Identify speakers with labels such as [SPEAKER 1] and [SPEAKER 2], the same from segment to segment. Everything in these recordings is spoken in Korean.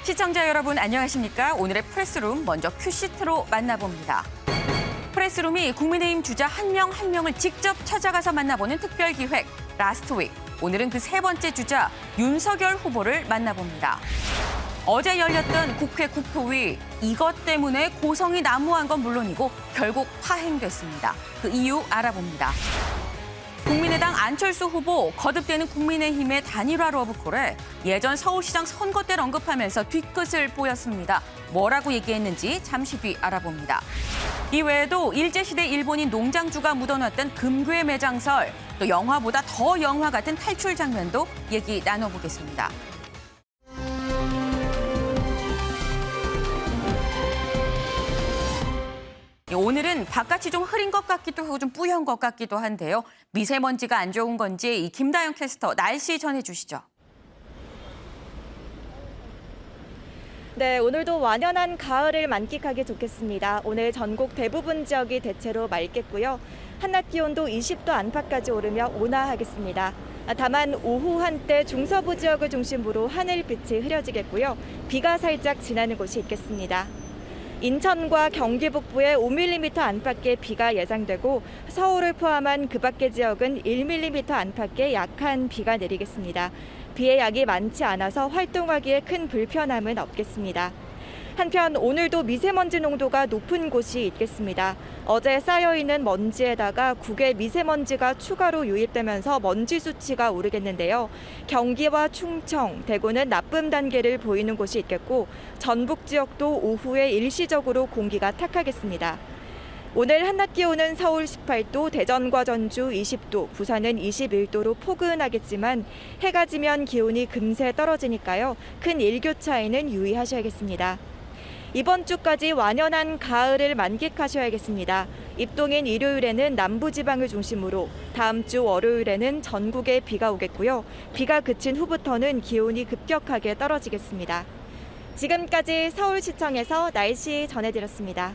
[SPEAKER 1] 시청자 여러분 안녕하십니까? 오늘의 프레스룸 먼저 큐시트로 만나봅니다. 프레스룸이 국민의힘 주자 한 명 한 명을 직접 찾아가서 만나보는 특별기획 라스트 윅. 오늘은 그 세 번째 주자 윤석열 후보를 만나봅니다. 어제 열렸던 국회 국토위 이것 때문에 고성이 난무한 건 물론이고 결국 파행됐습니다. 그 이유 알아봅니다. 국민의당 안철수 후보 거듭되는 국민의힘의 단일화 러브콜에 예전 서울시장 선거 때를 언급하면서 뒤끝을 보였습니다. 뭐라고 얘기했는지 잠시 뒤 알아봅니다. 이외에도 일제시대 일본인 농장주가 묻어놨던 금괴 매장설, 또 영화보다 더 영화 같은 탈출 장면도 얘기 나눠보겠습니다. 오늘은 바깥이 좀 흐린 것 같기도 하고 좀 뿌연 것 같기도 한데요. 미세먼지가 안 좋은 건지 이 김다영 캐스터 날씨 전해주시죠.
[SPEAKER 2] 네, 오늘도 완연한 가을을 만끽하기 좋겠습니다. 오늘 전국 대부분 지역이 대체로 맑겠고요. 한낮 기온도 20도 안팎까지 오르며 온화하겠습니다. 다만 오후 한때 중서부 지역을 중심으로 하늘빛이 흐려지겠고요. 비가 살짝 지나는 곳이 있겠습니다. 인천과 경기 북부에 5mm 안팎의 비가 예상되고 서울을 포함한 그 밖의 지역은 1mm 안팎의 약한 비가 내리겠습니다. 비의 양이 많지 않아서 활동하기에 큰 불편함은 없겠습니다. 한편 오늘도 미세먼지 농도가 높은 곳이 있겠습니다. 어제 쌓여있는 먼지에다가 국외 미세먼지가 추가로 유입되면서 먼지 수치가 오르겠는데요. 경기와 충청, 대구는 나쁨 단계를 보이는 곳이 있겠고 전북 지역도 오후에 일시적으로 공기가 탁하겠습니다. 오늘 한낮 기온은 서울 18도, 대전과 전주 20도, 부산은 21도로 포근하겠지만 해가 지면 기온이 금세 떨어지니까요. 큰 일교차에는 유의하셔야겠습니다. 이번 주까지 완연한 가을을 만끽하셔야겠습니다. 입동인 일요일에는 남부지방을 중심으로 다음 주 월요일에는 전국에 비가 오겠고요. 비가 그친 후부터는 기온이 급격하게 떨어지겠습니다. 지금까지 서울시청에서 날씨 전해드렸습니다.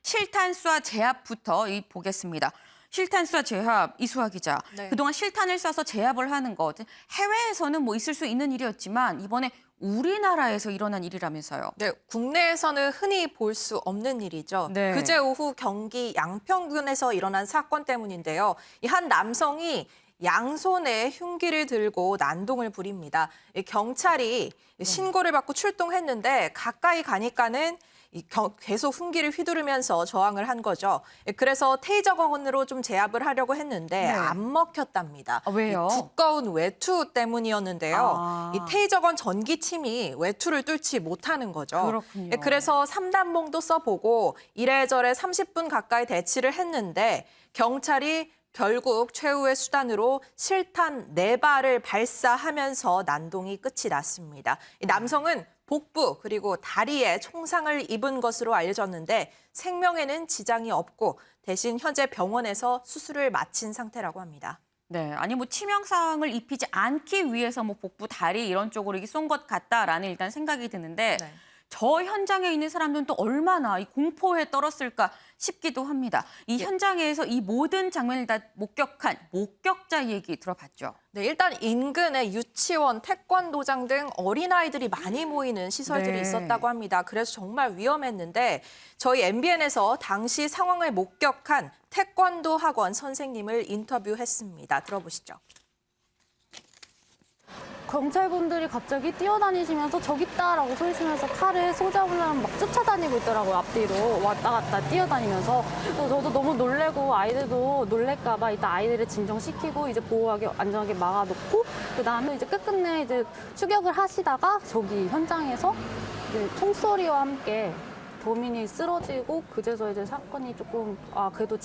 [SPEAKER 1] 실탄 제압부터 보겠습니다. 실탄 제압, 이수아 기자.
[SPEAKER 3] 네.
[SPEAKER 1] 그동안 실탄을 쏴서 제압을 하는 것, 해외에서는 뭐 있을 수 있는 일이었지만 이번에 우리나라에서 일어난 일이라면서요.
[SPEAKER 3] 네, 국내에서는 흔히 볼 수 없는 일이죠.
[SPEAKER 1] 네.
[SPEAKER 3] 그제 오후 경기 양평군에서 일어난 사건 때문인데요. 이 한 남성이 양손에 흉기를 들고 난동을 부립니다. 경찰이 신고를 받고 출동했는데 가까이 가니까는 계속 흉기를 휘두르면서 저항을 한 거죠. 그래서 테이저건으로 좀 제압을 하려고 했는데
[SPEAKER 1] 네.
[SPEAKER 3] 안 먹혔답니다.
[SPEAKER 1] 왜요?
[SPEAKER 3] 이 두꺼운 외투 때문이었는데요.
[SPEAKER 1] 아.
[SPEAKER 3] 이 테이저건 전기침이 외투를 뚫지 못하는 거죠.
[SPEAKER 1] 그렇군요.
[SPEAKER 3] 그래서 3단봉도 써보고 이래저래 30분 가까이 대치를 했는데 경찰이 결국 최후의 수단으로 실탄 4발을 발사하면서 난동이 끝이 났습니다. 이 남성은 복부 그리고 다리에 총상을 입은 것으로 알려졌는데 생명에는 지장이 없고 대신 현재 병원에서 수술을 마친 상태라고 합니다.
[SPEAKER 1] 네, 아니 뭐 치명상을 입히지 않기 위해서 뭐 복부, 다리 이런 쪽으로 쏜 것 같다라는 일단 생각이 드는데
[SPEAKER 3] 네.
[SPEAKER 1] 저 현장에 있는 사람들은 또 얼마나 이 공포에 떨었을까 싶기도 합니다. 이 현장에서 이 모든 장면을 다 목격한 목격자 얘기 들어봤죠.
[SPEAKER 3] 네, 일단 인근에 유치원, 태권도장 등 어린아이들이 많이 모이는 시설들이
[SPEAKER 1] 네.
[SPEAKER 3] 있었다고 합니다. 그래서 정말 위험했는데 저희 MBN에서 당시 상황을 목격한 태권도 학원 선생님을 인터뷰했습니다. 들어보시죠.
[SPEAKER 4] 경찰분들이 갑자기 뛰어다니시면서 저기 있다라고 소리치면서 칼을 쏘자마자 막 쫓아다니고 있더라고요. 앞뒤로 왔다 갔다 뛰어다니면서. 그래서 저도 너무 놀래고 아이들도 놀랄까 봐 일단 아이들을 진정시키고 이제 보호하게 안전하게 막아놓고 그다음에 이제 끝끝내 이제 추격을 하시다가 저기 현장에서 이제 총소리와 함께 범인이 쓰러지고 그제서 이제 사건이 조금 그래도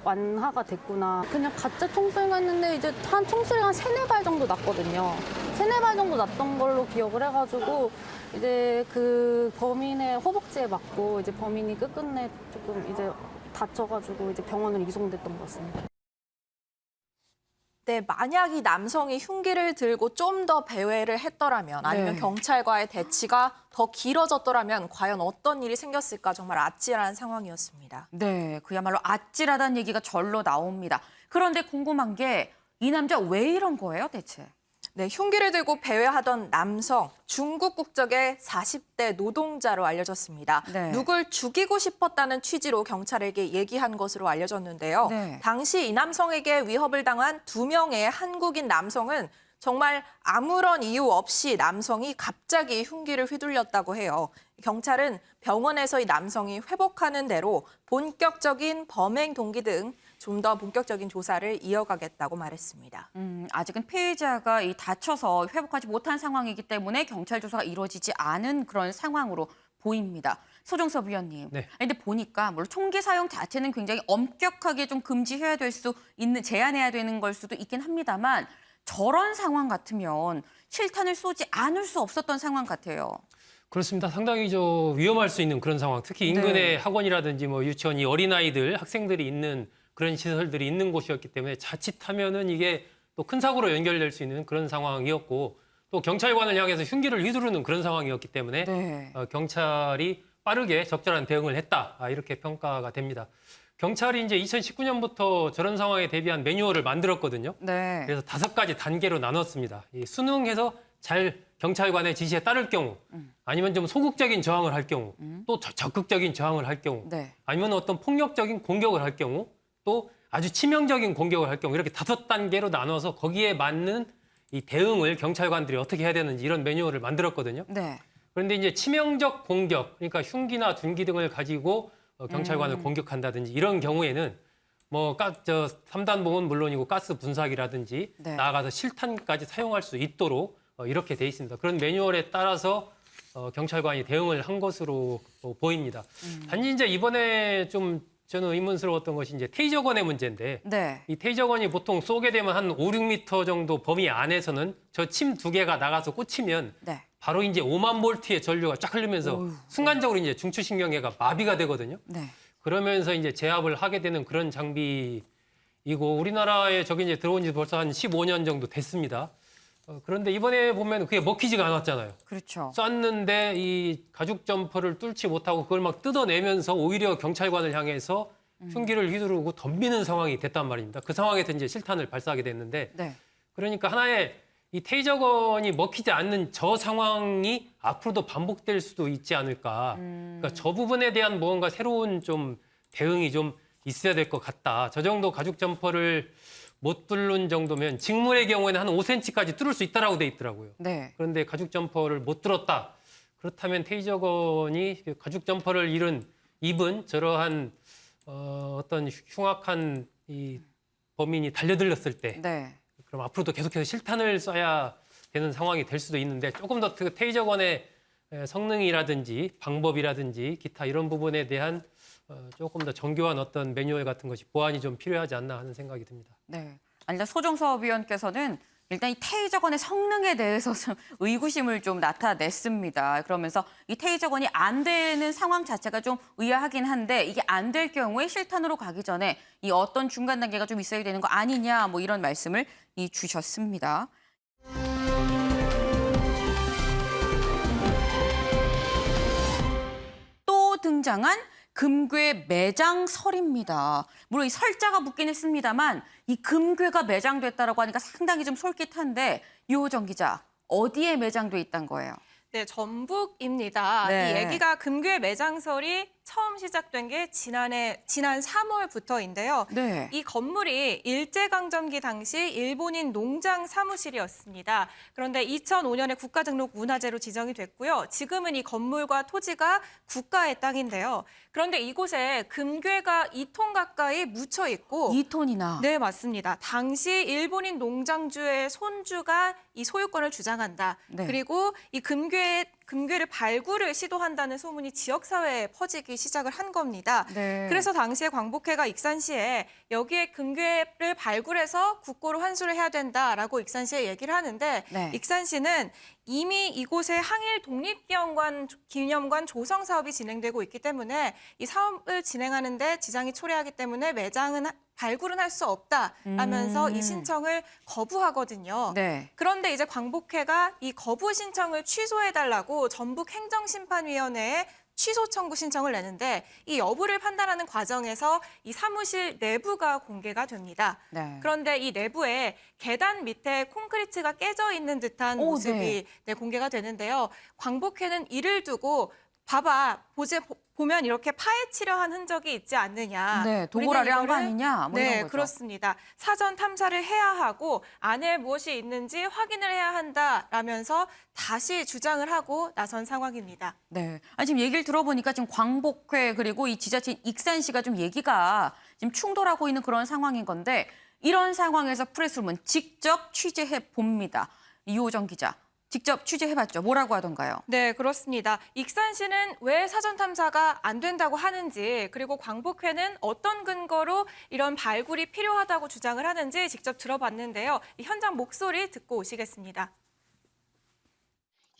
[SPEAKER 4] 완화가 됐구나. 그냥 가짜 총소리가 했는데 이제 한 총소리가 한 3-4발 정도 났거든요. 3-4발 정도 났던 걸로 기억을 해가지고 이제 그 범인의 허벅지에 맞고 이제 범인이 끝끝내 조금 이제 다쳐가지고 이제 병원으로 이송됐던 것 같습니다.
[SPEAKER 3] 네, 만약 이 남성이 흉기를 들고 좀 더 배회를 했더라면 아니면
[SPEAKER 1] 네.
[SPEAKER 3] 경찰과의 대치가 더 길어졌더라면 과연 어떤 일이 생겼을까 정말 아찔한 상황이었습니다.
[SPEAKER 1] 네, 그야말로 아찔하다는 얘기가 절로 나옵니다. 그런데 궁금한 게 이 남자 왜 이런 거예요, 대체?
[SPEAKER 3] 네, 흉기를 들고 배회하던 남성, 중국 국적의 40대 노동자로 알려졌습니다.
[SPEAKER 1] 네.
[SPEAKER 3] 누굴 죽이고 싶었다는 취지로 경찰에게 얘기한 것으로 알려졌는데요.
[SPEAKER 1] 네.
[SPEAKER 3] 당시 이 남성에게 위협을 당한 2명의 한국인 남성은 정말 아무런 이유 없이 남성이 갑자기 흉기를 휘둘렸다고 해요. 경찰은 병원에서 이 남성이 회복하는 대로 본격적인 범행 동기 등 좀 더 본격적인 조사를 이어가겠다고 말했습니다.
[SPEAKER 1] 아직은 피해자가 이 다쳐서 회복하지 못한 상황이기 때문에 경찰 조사가 이루어지지 않은 그런 상황으로 보입니다. 소정섭 위원님.
[SPEAKER 5] 네.
[SPEAKER 1] 근데 보니까 물론 총기 사용 자체는 굉장히 엄격하게 좀 금지해야 될 수 있는, 제한해야 되는 걸 수도 있긴 합니다만 저런 상황 같으면 실탄을 쏘지 않을 수 없었던 상황 같아요.
[SPEAKER 5] 그렇습니다. 상당히 위험할 수 있는 그런 상황. 특히 인근의
[SPEAKER 1] 네.
[SPEAKER 5] 학원이라든지 뭐 유치원, 이 어린아이들, 학생들이 있는 그런 시설들이 있는 곳이었기 때문에 자칫하면은 이게 또 큰 사고로 연결될 수 있는 그런 상황이었고 또 경찰관을 향해서 흉기를 휘두르는 그런 상황이었기 때문에
[SPEAKER 1] 네.
[SPEAKER 5] 경찰이 빠르게 적절한 대응을 했다. 이렇게 평가가 됩니다. 경찰이 이제 2019년부터 저런 상황에 대비한 매뉴얼을 만들었거든요.
[SPEAKER 1] 네.
[SPEAKER 5] 그래서 5가지 단계로 나눴습니다. 이 수능해서 잘 경찰관의 지시에 따를 경우, 아니면 좀 소극적인 저항을 할 경우, 또 적극적인 저항을 할 경우,
[SPEAKER 1] 네.
[SPEAKER 5] 아니면 어떤 폭력적인 공격을 할 경우, 또 아주 치명적인 공격을 할 경우 이렇게 5단계로 나눠서 거기에 맞는 이 대응을 경찰관들이 어떻게 해야 되는지 이런 매뉴얼을 만들었거든요.
[SPEAKER 1] 네.
[SPEAKER 5] 그런데 이제 치명적 공격, 그러니까 흉기나 둔기 등을 가지고 경찰관을 공격한다든지 이런 경우에는 뭐 3단봉은 물론이고 가스 분사기라든지
[SPEAKER 1] 네.
[SPEAKER 5] 나아가서 실탄까지 사용할 수 있도록 이렇게 돼 있습니다. 그런 매뉴얼에 따라서 경찰관이 대응을 한 것으로 보입니다. 단지 이제 이번에 좀 저는 의문스러웠던 것이 이제 테이저건의 문제인데
[SPEAKER 1] 네.
[SPEAKER 5] 이 테이저건이 보통 쏘게 되면 한 5, 6m 정도 범위 안에서는 저 침 2개가 나가서 꽂히면
[SPEAKER 1] 네.
[SPEAKER 5] 바로 이제 5만 볼트의 전류가 쫙 흐르면서
[SPEAKER 1] 어휴.
[SPEAKER 5] 순간적으로 이제 중추신경계가 마비가 되거든요.
[SPEAKER 1] 네.
[SPEAKER 5] 그러면서 이제 제압을 하게 되는 그런 장비이고 우리나라에 저기 이제 들어온 지 벌써 한 15년 정도 됐습니다. 그런데 이번에 보면 그게 먹히지가 않았잖아요.
[SPEAKER 1] 그렇죠.
[SPEAKER 5] 쐈는데 이 가죽 점퍼를 뚫지 못하고 그걸 막 뜯어내면서 오히려 경찰관을 향해서 흉기를 휘두르고 덤비는 상황이 됐단 말입니다. 그 상황에서 이제 실탄을 발사하게 됐는데
[SPEAKER 1] 네.
[SPEAKER 5] 그러니까 하나의 이 테이저건이 먹히지 않는 저 상황이 앞으로도 반복될 수도 있지 않을까. 그러니까 저 부분에 대한 무언가 새로운 좀 대응이 좀 있어야 될 것 같다. 저 정도 가죽 점퍼를 못 뚫는 정도면 직물의 경우에는 한 5cm까지 뚫을 수 있다라고 돼 있더라고요.
[SPEAKER 1] 네.
[SPEAKER 5] 그런데 가죽 점퍼를 못 뚫었다. 그렇다면 테이저건이 가죽 점퍼를 입은 저러한 어떤 흉악한 이 범인이 달려들었을 때
[SPEAKER 1] 네.
[SPEAKER 5] 그럼 앞으로도 계속해서 실탄을 쏴야 되는 상황이 될 수도 있는데 조금 더 테이저건의 성능이라든지 방법이라든지 기타 이런 부분에 대한 조금 더 정교한 어떤 매뉴얼 같은 것이 보완이 좀 필요하지 않나 하는 생각이 듭니다.
[SPEAKER 1] 네. 일단 소정섭 위원께서는 일단 이 테이저건의 성능에 대해서 좀 의구심을 좀 나타냈습니다. 그러면서 이 테이저건이 안 되는 상황 자체가 좀 의아하긴 한데 이게 안 될 경우에 실탄으로 가기 전에 이 어떤 중간 단계가 좀 있어야 되는 거 아니냐 뭐 이런 말씀을 주셨습니다. 또 등장한 금괴 매장설입니다. 물론 이 설자가 붙긴 했습니다만 이 금괴가 매장됐다라고 하니까 상당히 좀 솔깃한데 유호정 기자, 어디에 매장돼 있단 거예요?
[SPEAKER 6] 네, 전북입니다.
[SPEAKER 1] 네.
[SPEAKER 6] 이 얘기가 금괴 매장설이 처음 시작된 게 지난 3월부터인데요.
[SPEAKER 1] 네.
[SPEAKER 6] 이 건물이 일제강점기 당시 일본인 농장 사무실이었습니다. 그런데 2005년에 국가등록 문화재로 지정이 됐고요. 지금은 이 건물과 토지가 국가의 땅인데요. 그런데 이곳에 금괴가 2톤 가까이 묻혀 있고
[SPEAKER 1] 2톤이나.
[SPEAKER 6] 네, 맞습니다. 당시 일본인 농장주의 손주가 이 소유권을 주장한다.
[SPEAKER 1] 네.
[SPEAKER 6] 그리고 이 금괴를 발굴을 시도한다는 소문이 지역사회에 퍼지기 시작을 한 겁니다.
[SPEAKER 1] 네.
[SPEAKER 6] 그래서 당시에 광복회가 익산시에 여기에 금괴를 발굴해서 국고로 환수를 해야 된다라고 익산시에 얘기를 하는데
[SPEAKER 1] 네.
[SPEAKER 6] 익산시는 이미 이곳에 항일 독립기념관 조성 사업이 진행되고 있기 때문에 이 사업을 진행하는데 지장이 초래하기 때문에 발굴은 할 수 없다라면서 이 신청을 거부하거든요.
[SPEAKER 1] 네.
[SPEAKER 6] 그런데 이제 광복회가 이 거부 신청을 취소해달라고 전북행정심판위원회에 취소 청구 신청을 내는데 이 여부를 판단하는 과정에서 이 사무실 내부가 공개가 됩니다.
[SPEAKER 1] 네.
[SPEAKER 6] 그런데 이 내부에 계단 밑에 콘크리트가 깨져 있는 듯한
[SPEAKER 1] 오,
[SPEAKER 6] 모습이 공개가 되는데요. 광복회는 이를 두고 봐봐, 보면 이렇게 파헤치려 한 흔적이 있지 않느냐.
[SPEAKER 1] 네, 도굴하려 한 거 아니냐? 뭐
[SPEAKER 6] 네,
[SPEAKER 1] 이런 거죠.
[SPEAKER 6] 그렇습니다. 사전 탐사를 해야 하고 안에 무엇이 있는지 확인을 해야 한다라면서 다시 주장을 하고 나선 상황입니다.
[SPEAKER 1] 네. 아니, 지금 얘기를 들어보니까 지금 광복회 그리고 이 지자체 익산시가 좀 얘기가 지금 충돌하고 있는 그런 상황인 건데 이런 상황에서 프레스룸은 직접 취재해 봅니다. 이호정 기자. 직접 취재해봤죠. 뭐라고 하던가요?
[SPEAKER 6] 네, 그렇습니다. 익산시는 왜 사전 탐사가 안 된다고 하는지 그리고 광복회는 어떤 근거로 이런 발굴이 필요하다고 주장을 하는지 직접 들어봤는데요. 이 현장 목소리 듣고 오시겠습니다.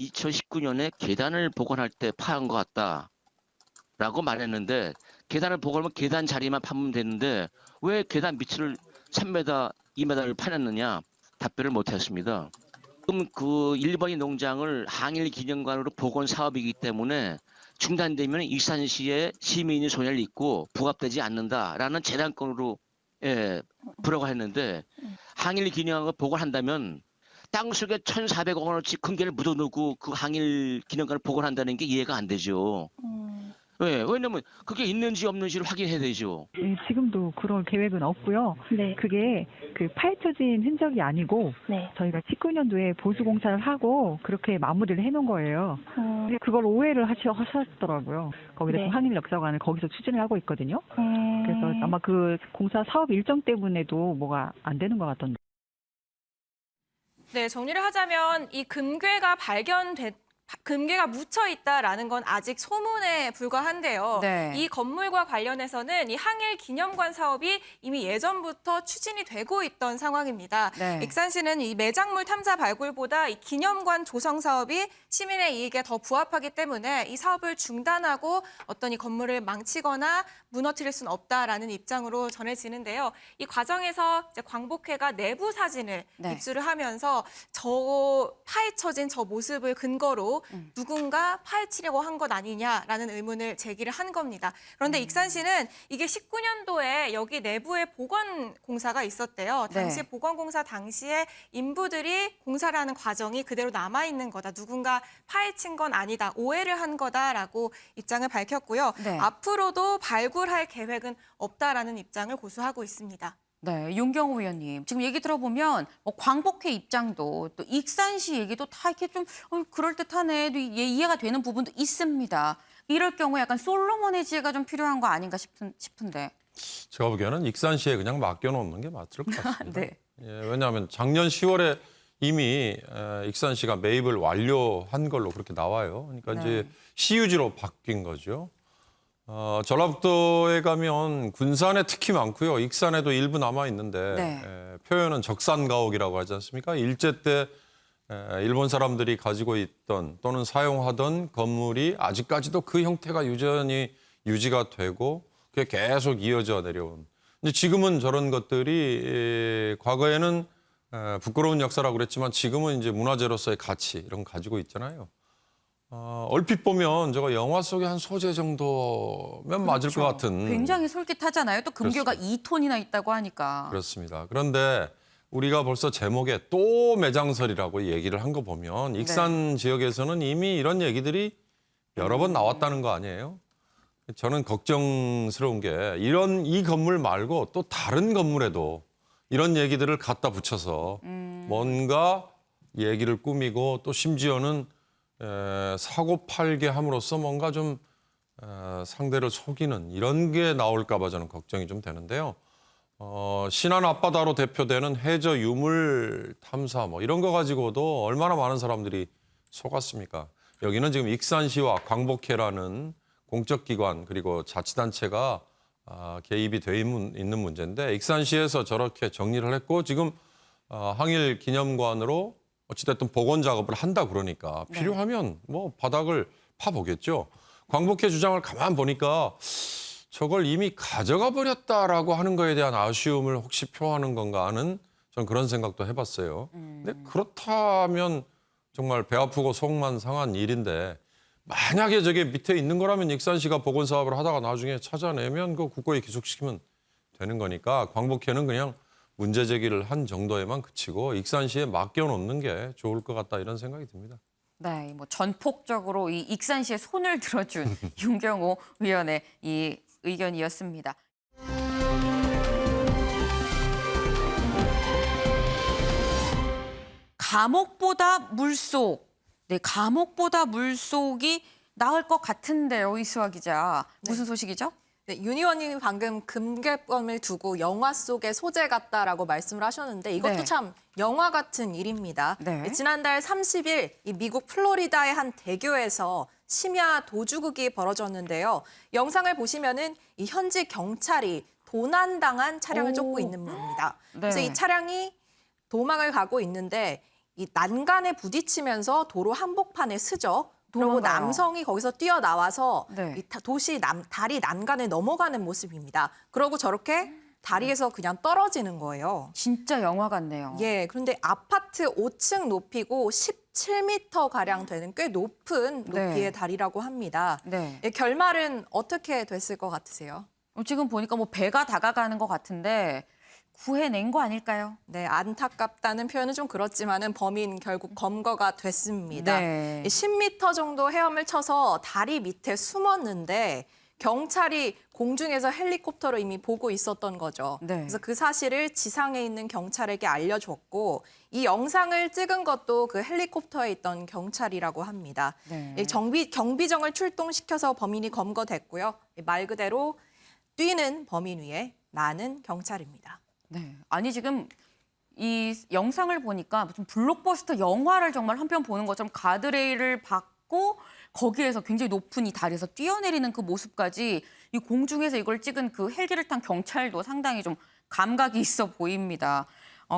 [SPEAKER 7] 2019년에 계단을 복원할 때 파한 것 같다라고 말했는데 계단을 복원하면 계단 자리만 파면 되는데 왜 계단 밑을 3m, 2m를 파냈느냐 답변을 못했습니다. 지금 그 일본인 농장을 항일기념관으로 복원 사업이기 때문에 중단되면 익산시의 시민이 손해를 입고 부합되지 않는다라는 재단권으로 불허가 했는데 항일기념관을 복원한다면 땅속에 1,400억 원어치 금괴를 묻어놓고 그 항일기념관을 복원한다는 게 이해가 안 되죠. 네, 왜냐면 그게 있는지 없는지를 확인해야 되죠.
[SPEAKER 8] 네, 지금도 그럴 계획은 없고요.
[SPEAKER 9] 네.
[SPEAKER 8] 그게 그 파헤쳐진 흔적이 아니고
[SPEAKER 9] 네.
[SPEAKER 8] 저희가 19년도에 보수 공사를 하고 그렇게 마무리를 해놓은 거예요. 근데 그걸 오해를 하셨더라고요. 거기다
[SPEAKER 9] 네.
[SPEAKER 8] 항일 역사관을 거기서 추진을 하고 있거든요. 그래서 아마 그 공사 사업 일정 때문에도 뭐가 안 되는 것 같던데.
[SPEAKER 6] 네, 정리를 하자면 이 금괴가 금괴가 묻혀 있다라는 건 아직 소문에 불과한데요.
[SPEAKER 1] 네.
[SPEAKER 6] 이 건물과 관련해서는 이 항일 기념관 사업이 이미 예전부터 추진이 되고 있던 상황입니다.
[SPEAKER 1] 네.
[SPEAKER 6] 익산시는 이 매장물 탐사 발굴보다 이 기념관 조성 사업이 시민의 이익에 더 부합하기 때문에 이 사업을 중단하고 어떤 이 건물을 망치거나 무너뜨릴 수는 없다라는 입장으로 전해지는데요. 이 과정에서 이제 광복회가 내부 사진을
[SPEAKER 1] 네.
[SPEAKER 6] 입수를 하면서 저 파헤쳐진 저 모습을 근거로 누군가 파헤치려고 한 것 아니냐라는 의문을 제기를 한 겁니다. 그런데 익산시는 이게 19년도에 여기 내부에 보건 공사가 있었대요. 당시
[SPEAKER 1] 네.
[SPEAKER 6] 보건 공사 당시에 인부들이 공사를 하는 과정이 그대로 남아 있는 거다. 누군가 파헤친 건 아니다. 오해를 한 거다라고 입장을 밝혔고요.
[SPEAKER 1] 네.
[SPEAKER 6] 앞으로도 발굴할 계획은 없다라는 입장을 고수하고 있습니다.
[SPEAKER 1] 네, 윤경호 의원님. 지금 얘기 들어보면 뭐 광복회 입장도 또 익산시 얘기도 다 이렇게 좀 그럴듯하네. 또 이해가 되는 부분도 있습니다. 이럴 경우에 약간 솔로몬의 지혜가 좀 필요한 거 아닌가 싶은데.
[SPEAKER 10] 제가 보기에는 익산시에 그냥 맡겨놓는 게 맞을 것 같습니다.
[SPEAKER 1] 네.
[SPEAKER 10] 예, 왜냐하면 작년 10월에 이미 익산시가 매입을 완료한 걸로 그렇게 나와요. 그러니까
[SPEAKER 1] 네.
[SPEAKER 10] 이제 시유지로 바뀐 거죠. 전라북도에 가면 군산에 특히 많고요. 익산에도 일부 남아 있는데
[SPEAKER 1] 네.
[SPEAKER 10] 표현은 적산가옥이라고 하지 않습니까? 일제 때 일본 사람들이 가지고 있던 또는 사용하던 건물이 아직까지도 그 형태가 여전히 유지가 되고 그게 계속 이어져 내려온. 근데 지금은 저런 것들이 과거에는 부끄러운 역사라고 그랬지만 지금은 이제 문화재로서의 가치 이런 거 가지고 있잖아요. 얼핏 보면 저거 영화 속의 한 소재 정도면 맞을 것 같은.
[SPEAKER 1] 굉장히 솔깃하잖아요. 또 금괴가 2톤이나 있다고 하니까.
[SPEAKER 10] 그렇습니다. 그런데 우리가 벌써 제목에 또 매장설이라고 얘기를 한 거 보면 익산 지역에서는 이미 이런 얘기들이 여러 번 나왔다는 거 아니에요? 저는 걱정스러운 게 이 건물 말고 또 다른 건물에도 이런 얘기들을 갖다 붙여서 뭔가 얘기를 꾸미고 또 심지어는 사고 팔게 함으로써 뭔가 좀 상대를 속이는 이런 게 나올까 봐 저는 걱정이 좀 되는데요. 신안 앞바다로 대표되는 해저 유물 탐사 뭐 이런 거 가지고도 얼마나 많은 사람들이 속았습니까? 여기는 지금 익산시와 광복회라는 공적기관 그리고 자치단체가 개입이 돼 있는 문제인데 익산시에서 저렇게 정리를 했고 지금 항일 기념관으로 어찌됐든 복원 작업을 한다 그러니까 필요하면 뭐 바닥을 파보겠죠. 광복회 주장을 가만 보니까 저걸 이미 가져가 버렸다라고 하는 거에 대한 아쉬움을 혹시 표하는 건가 하는 저는 그런 생각도 해봤어요. 근데 그렇다면 정말 배 아프고 속만 상한 일인데 만약에 저게 밑에 있는 거라면 익산시가 보건 사업을 하다가 나중에 찾아내면 그 국고에 기속시키면 되는 거니까 광복회는 그냥 문제 제기를 한 정도에만 그치고 익산시에 맡겨놓는 게 좋을 것 같다 이런 생각이 듭니다.
[SPEAKER 1] 네, 뭐 전폭적으로 이 익산시의 손을 들어준 윤경호 의원의 이 의견이었습니다. 감옥보다 물속. 네, 감옥보다 물속이 나을 것 같은데요, 이수아 기자. 무슨 소식이죠?
[SPEAKER 3] 네, 윤 의원님이 방금 금괴범을 두고 영화 속의 소재 같다라고 말씀을 하셨는데 이것도
[SPEAKER 1] 네.
[SPEAKER 3] 참 영화 같은 일입니다.
[SPEAKER 1] 네.
[SPEAKER 3] 지난달 30일 이 미국 플로리다의 한 대교에서 심야 도주극이 벌어졌는데요. 영상을 보시면은 이 현지 경찰이 도난당한 차량을 쫓고 있는 겁니다.
[SPEAKER 1] 네.
[SPEAKER 3] 그래서 이 차량이 도망을 가고 있는데 이 난간에 부딪히면서 도로 한복판에 스죠. 그리고
[SPEAKER 1] 도망가요.
[SPEAKER 3] 남성이 거기서 뛰어나와서
[SPEAKER 1] 네.
[SPEAKER 3] 이 다리 난간에 넘어가는 모습입니다. 그러고 저렇게 다리에서 그냥 떨어지는 거예요.
[SPEAKER 1] 진짜 영화 같네요.
[SPEAKER 3] 예, 그런데 아파트 5층 높이고 17m 가량 되는 꽤 높은 높이의
[SPEAKER 1] 네.
[SPEAKER 3] 다리라고 합니다.
[SPEAKER 1] 네.
[SPEAKER 3] 예, 결말은 어떻게 됐을 것 같으세요?
[SPEAKER 1] 지금 보니까 뭐 배가 다가가는 것 같은데 구해낸 거 아닐까요?
[SPEAKER 3] 네, 안타깝다는 표현은 좀 그렇지만은 범인 결국 검거가 됐습니다.
[SPEAKER 1] 네.
[SPEAKER 3] 10m 정도 헤엄을 쳐서 다리 밑에 숨었는데 경찰이 공중에서 헬리콥터로 이미 보고 있었던 거죠.
[SPEAKER 1] 네.
[SPEAKER 3] 그래서 그 사실을 지상에 있는 경찰에게 알려줬고 이 영상을 찍은 것도 그 헬리콥터에 있던 경찰이라고 합니다.
[SPEAKER 1] 네.
[SPEAKER 3] 이 경비정을 출동시켜서 범인이 검거됐고요. 말 그대로 뛰는 범인 위에 나는 경찰입니다.
[SPEAKER 1] 네. 아니 지금 이 영상을 보니까 무슨 블록버스터 영화를 정말 한 편 보는 것처럼 가드레일을 받고 거기에서 굉장히 높은 이 다리에서 뛰어내리는 그 모습까지 이 공중에서 이걸 찍은 그 헬기를 탄 경찰도 상당히 좀 감각이 있어 보입니다.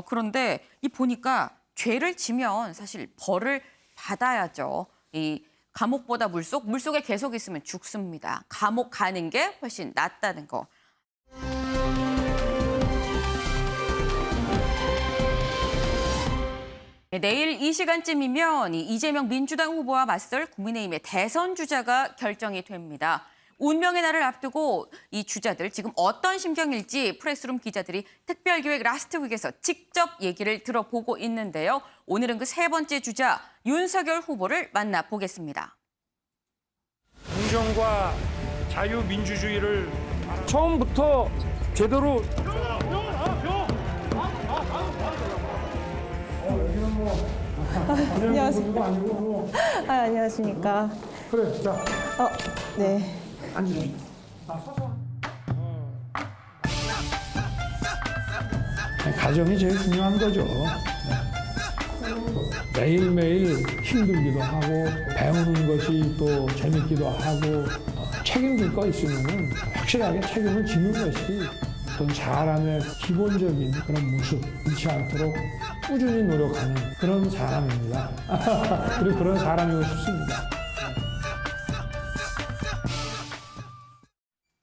[SPEAKER 1] 그런데 이 보니까 죄를 지면 사실 벌을 받아야죠. 이 감옥보다 물속에 계속 있으면 죽습니다. 감옥 가는 게 훨씬 낫다는 거. 네, 내일 이 시간쯤이면 이재명 민주당 후보와 맞설 국민의힘의 대선 주자가 결정이 됩니다. 운명의 날을 앞두고 이 주자들 지금 어떤 심경일지 프레스룸 기자들이 특별기획 라스트 윅에서 직접 얘기를 들어보고 있는데요. 오늘은 그 세 번째 주자 윤석열 후보를 만나보겠습니다.
[SPEAKER 9] 공정과 자유민주주의를 처음부터 제대로
[SPEAKER 2] 안녕하십니까.
[SPEAKER 9] 그래 자
[SPEAKER 2] 네.
[SPEAKER 9] 앉으십시오. 가정이 제일 중요한 거죠. 매일매일 힘들기도 하고 배우는 것이 또 재밌기도 하고 책임질 거 있으면 확실하게 책임을 지는 것이 어떤 사람의 기본적인 그런 모습 잃지 않도록 꾸준히 노력하는 그런 사람입니다. 그리고 그런 사람이고 싶습니다.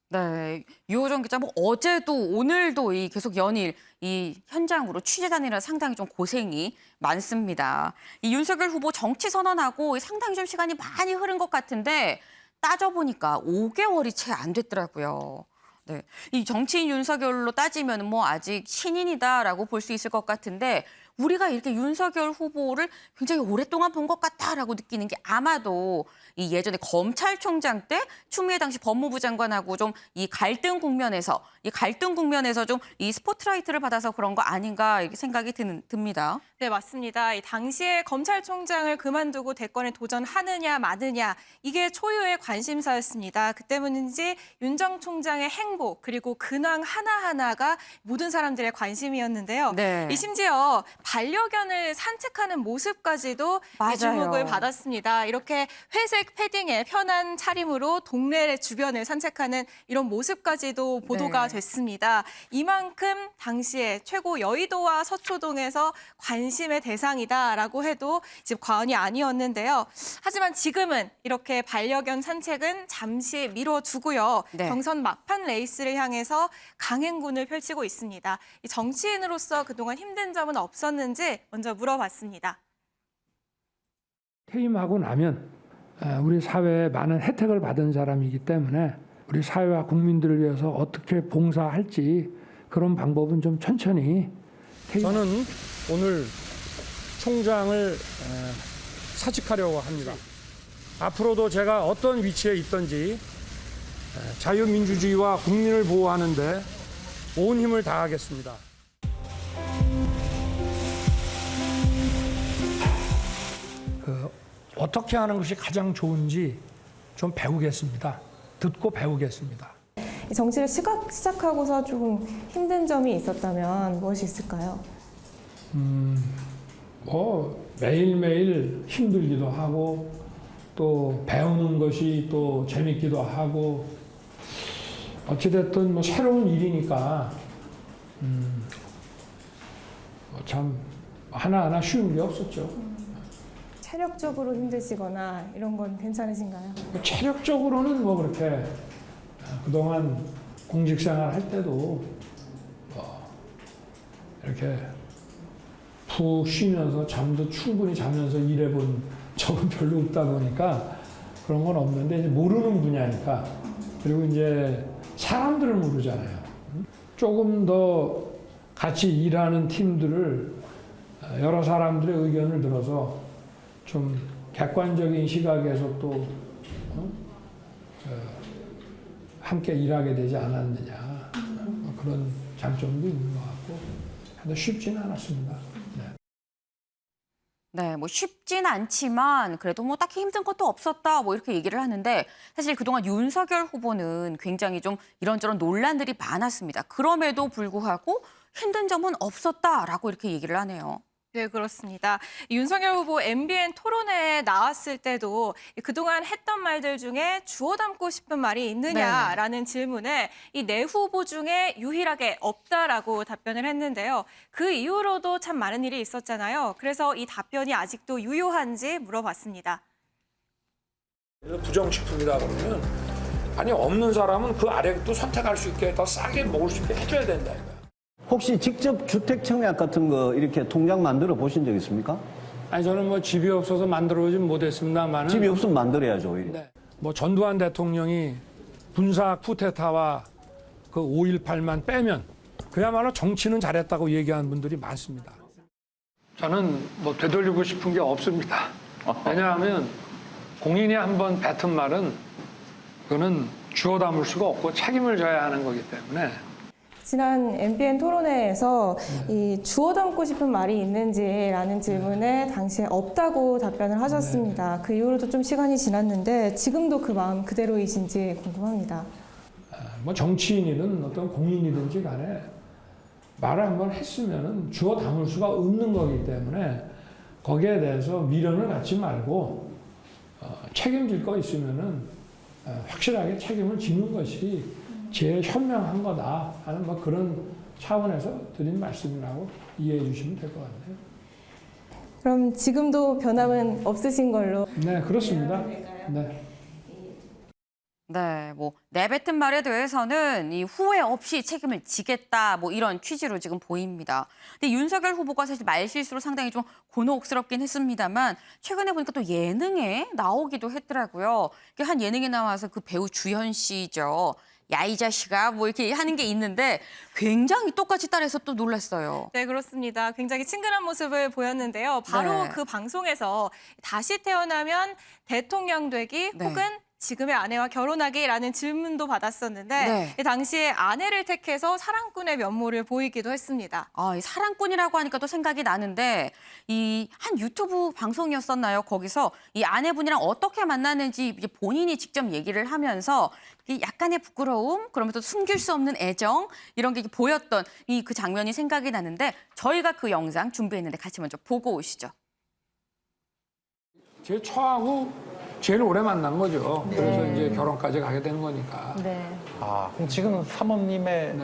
[SPEAKER 1] 네, 유호정 기자, 뭐 어제도 오늘도 이 계속 연일 이 현장으로 취재 다니느라 상당히 좀 고생이 많습니다. 이 윤석열 후보 정치 선언하고 상당히 좀 시간이 많이 흐른 것 같은데 따져보니까 5개월이 채 안 됐더라고요. 네, 이 정치인 윤석열로 따지면 뭐 아직 신인이다라고 볼 수 있을 것 같은데 우리가 이렇게 윤석열 후보를 굉장히 오랫동안 본 것 같다라고 느끼는 게 아마도 이 예전에 검찰총장 때 추미애 당시 법무부 장관하고 좀 이 갈등 국면에서 좀 이 스포트라이트를 받아서 그런 거 아닌가 이렇게 생각이 듭니다.
[SPEAKER 6] 네, 맞습니다. 이 당시에 검찰총장을 그만두고 대권에 도전하느냐 마느냐 이게 초유의 관심사였습니다. 그 때문인지 윤 전 총장의 행보 그리고 근황 하나하나가 모든 사람들의 관심이었는데요.
[SPEAKER 1] 네.
[SPEAKER 6] 이 심지어 반려견을 산책하는 모습까지도
[SPEAKER 1] 맞아요.
[SPEAKER 6] 이 주목을 받았습니다. 이렇게 회색 패딩에 편한 차림으로 동네 주변을 산책하는 이런 모습까지도 보도가
[SPEAKER 1] 네.
[SPEAKER 6] 됐습니다. 이만큼 당시에 최고 여의도와 서초동에서 관심의 대상이다라고 해도 이제 과언이 아니었는데요. 하지만 지금은 이렇게 반려견 산책은 잠시 미뤄두고요.
[SPEAKER 1] 네.
[SPEAKER 6] 경선 막판 레이스를 향해서 강행군을 펼치고 있습니다. 이 정치인으로서 그동안 힘든 점은 없었는지 먼저 물어봤습니다.
[SPEAKER 9] 퇴임하고 나면 우리 사회에 많은 혜택을 받은 사람이기 때문에 우리 사회와 국민들을 위해서 어떻게 봉사할지 그런 방법은 좀 천천히. 저는 오늘 총장을 사직하려고 합니다. 앞으로도 제가 어떤 위치에 있든지 자유민주주의와 국민을 보호하는 데 온 힘을 다하겠습니다. 어떻게 하는 것이 가장 좋은지 좀 배우겠습니다. 듣고 배우겠습니다.
[SPEAKER 2] 정치를 시작하고서 좀 힘든 점이 있었다면 무엇이 있을까요?
[SPEAKER 9] 매일매일 힘들기도 하고 또 배우는 것이 또 재밌기도 하고 어찌됐든 새로운 일이니까 참 하나하나 쉬운 게 없었죠.
[SPEAKER 2] 체력적으로 힘드시거나 이런 건 괜찮으신가요?
[SPEAKER 9] 체력적으로는 그렇게 그동안 공직생활 할 때도 이렇게 푹 쉬면서 잠도 충분히 자면서 일해본 적은 별로 없다 보니까 그런 건 없는데 이제 모르는 분야니까 그리고 이제 사람들을 모르잖아요. 조금 더 같이 일하는 팀들을 여러 사람들의 의견을 들어서 좀 객관적인 시각에서 또 함께 일하게 되지 않았느냐 그런 장점도 있는 것 같고 근데 쉽지는 않았습니다.
[SPEAKER 1] 네, 쉽진 않지만 그래도 딱히 힘든 것도 없었다 이렇게 얘기를 하는데 사실 그동안 윤석열 후보는 굉장히 좀 이런저런 논란들이 많았습니다. 그럼에도 불구하고 힘든 점은 없었다라고 이렇게 얘기를 하네요.
[SPEAKER 6] 네, 그렇습니다. 윤석열 후보 MBN 토론회에 나왔을 때도 그동안 했던 말들 중에 주워 담고 싶은 말이 있느냐라는 질문에 이 네 후보 중에 유일하게 없다라고 답변을 했는데요. 그 이후로도 참 많은 일이 있었잖아요. 그래서 이 답변이 아직도 유효한지 물어봤습니다.
[SPEAKER 9] 부정식품이다 그러면 아니 없는 사람은 그 아래 또 선택할 수 있게 더 싸게 먹을 수 있게 해줘야 된다 이거야.
[SPEAKER 11] 혹시 직접 주택 청약 같은 거 이렇게 통장 만들어 보신 적 있습니까?
[SPEAKER 9] 아니 저는 집이 없어서 만들어보진 못했습니다만
[SPEAKER 11] 집이 없으면 만들어야죠. 오히려.
[SPEAKER 9] 네. 전두환 대통령이 군사 쿠데타와 그 5.18만 빼면 그야말로 정치는 잘했다고 얘기하는 분들이 많습니다. 저는 되돌리고 싶은 게 없습니다. 왜냐하면 공인이 한번 뱉은 말은 그거는 주워 담을 수가 없고 책임을 져야 하는 거기 때문에
[SPEAKER 2] 지난 MBN 토론회에서 이 주워 담고 싶은 말이 있는지라는 질문에 당시에 없다고 답변을 하셨습니다. 그 이후로도 좀 시간이 지났는데 지금도 그 마음 그대로이신지 궁금합니다.
[SPEAKER 9] 정치인이든 어떤 공인이든지 간에 말을 한번 했으면은 주워 담을 수가 없는 거기 때문에 거기에 대해서 미련을 갖지 말고 책임질 거 있으면은 확실하게 책임을 지는 것이 제일 현명한 거다 하는 그런 차원에서 드린 말씀이라고 이해해 주시면 될 것 같네요.
[SPEAKER 2] 그럼 지금도 변함은 없으신 걸로?
[SPEAKER 9] 네, 그렇습니다. 네.
[SPEAKER 1] 네, 내뱉은 말에 대해서는 이 후회 없이 책임을 지겠다 이런 취지로 지금 보입니다. 근데 윤석열 후보가 사실 말실수로 상당히 좀 곤혹스럽긴 했습니다만 최근에 보니까 또 예능에 나오기도 했더라고요. 한 예능에 나와서 그 배우 주현 씨죠. 야, 이 자식아 이렇게 하는 게 있는데 굉장히 똑같이 따라해서 또 놀랐어요.
[SPEAKER 6] 네, 그렇습니다. 굉장히 친근한 모습을 보였는데요. 바로
[SPEAKER 1] 네.
[SPEAKER 6] 그 방송에서 다시 태어나면 대통령 되기
[SPEAKER 1] 네.
[SPEAKER 6] 혹은 지금의 아내와 결혼하기라는 질문도 받았었는데
[SPEAKER 1] 네.
[SPEAKER 6] 당시에 아내를 택해서 사랑꾼의 면모를 보이기도 했습니다.
[SPEAKER 1] 이 사랑꾼이라고 하니까 또 생각이 나는데 이 한 유튜브 방송이었었나요? 거기서 이 아내분이랑 어떻게 만났는지 이제 본인이 직접 얘기를 하면서 약간의 부끄러움, 그러면서 숨길 수 없는 애정 이런 게 보였던 그 장면이 생각이 나는데 저희가 그 영상 준비했는데 같이 먼저 보고 오시죠.
[SPEAKER 9] 제 처하고 제일 오래 만난 거죠. 그래서 이제 결혼까지 가게 된 거니까.
[SPEAKER 2] 네.
[SPEAKER 12] 그럼 지금 사모님의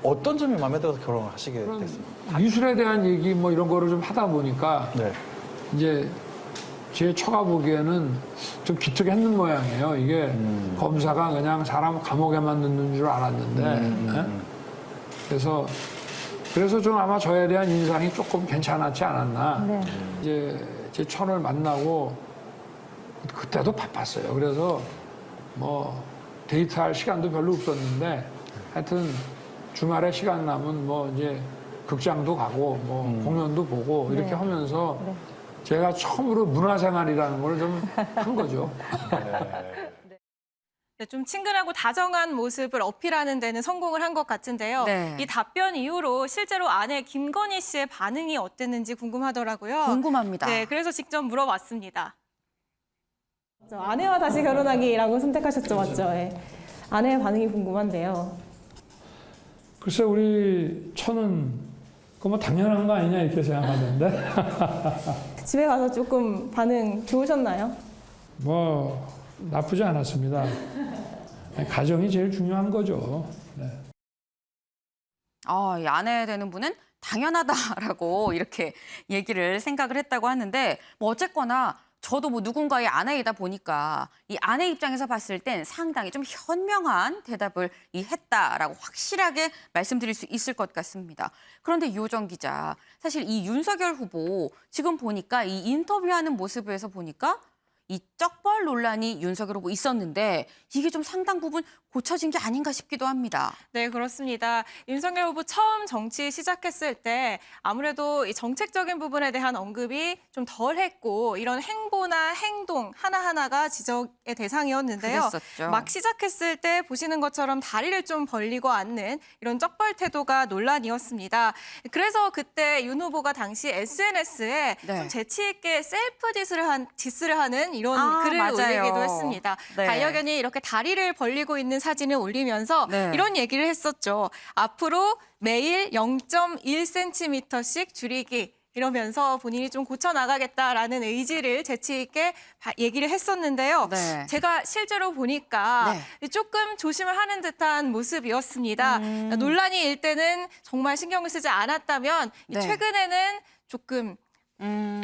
[SPEAKER 12] 어떤 점이 마음에 들어서 결혼을 하시게 됐습니까?
[SPEAKER 9] 미술에 대한 얘기 이런 거를 좀 하다 보니까 이제 제 처가 보기에는 좀 기특했는 모양이에요. 이게 검사가 그냥 사람 감옥에만 넣는 줄 알았는데 그래서 좀 아마 저에 대한 인상이 조금 괜찮았지 않았나. 이제 제 처를 만나고 그때도 바빴어요. 그래서 뭐 데이트할 시간도 별로 없었는데 하여튼 주말에 시간 나면 뭐 이제 극장도 가고 뭐 공연도 보고 이렇게 하면서 제가 처음으로 문화생활이라는 걸 좀 한 거죠.
[SPEAKER 6] 네, 좀 친근하고 다정한 모습을 어필하는 데는 성공을 한 것 같은데요.
[SPEAKER 1] 네.
[SPEAKER 6] 이 답변 이후로 실제로 아내 김건희 씨의 반응이 어땠는지 궁금하더라고요.
[SPEAKER 1] 궁금합니다.
[SPEAKER 6] 네, 그래서 직접 물어봤습니다.
[SPEAKER 13] 아내와 다시 결혼하기라고 선택하셨죠, 맞죠? 네. 아내의 반응이 궁금한데요.
[SPEAKER 9] 글쎄 우리 처는 그거 뭐 당연한 거 아니냐 이렇게 생각하던데
[SPEAKER 13] 집에 가서 조금 반응 좋으셨나요?
[SPEAKER 9] 뭐 나쁘지 않았습니다. 가정이 제일 중요한 거죠. 네.
[SPEAKER 1] 이 아내 되는 분은 당연하다라고 이렇게 얘기를 생각을 했다고 하는데 뭐 어쨌거나 저도 뭐 누군가의 아내이다 보니까 이 아내 입장에서 봤을 땐 상당히 좀 현명한 대답을 했다라고 확실하게 말씀드릴 수 있을 것 같습니다. 그런데 이호정 기자, 사실 이 윤석열 후보 지금 보니까 이 인터뷰하는 모습에서 보니까 이 쩍벌 논란이 윤석열 후보 있었는데 이게 좀 상당 부분 고쳐진 게 아닌가 싶기도 합니다.
[SPEAKER 6] 네, 그렇습니다. 윤석열 후보 처음 정치 시작했을 때 아무래도 이 정책적인 부분에 대한 언급이 좀 덜했고 이런 행보나 행동 하나하나가 지적의 대상이었는데요.
[SPEAKER 1] 그랬었죠.
[SPEAKER 6] 막 시작했을 때 보시는 것처럼 다리를 좀 벌리고 앉는 이런 쩍벌 태도가 논란이었습니다. 그래서 그때 윤 후보가 당시 SNS에
[SPEAKER 1] 네.
[SPEAKER 6] 좀 재치 있게 셀프 디스를 하는 이런 글을
[SPEAKER 1] 맞아요.
[SPEAKER 6] 올리기도 했습니다.
[SPEAKER 1] 네.
[SPEAKER 6] 반려견이 이렇게 다리를 벌리고 있는 사진을 올리면서
[SPEAKER 1] 네.
[SPEAKER 6] 이런 얘기를 했었죠. 앞으로 매일 0.1cm씩 줄이기. 이러면서 본인이 좀 고쳐나가겠다라는 의지를 재치 있게 얘기를 했었는데요.
[SPEAKER 1] 네.
[SPEAKER 6] 제가 실제로 보니까 조금 조심을 하는 듯한 모습이었습니다. 논란이 일 때는 정말 신경을 쓰지 않았다면
[SPEAKER 1] 네.
[SPEAKER 6] 최근에는 조금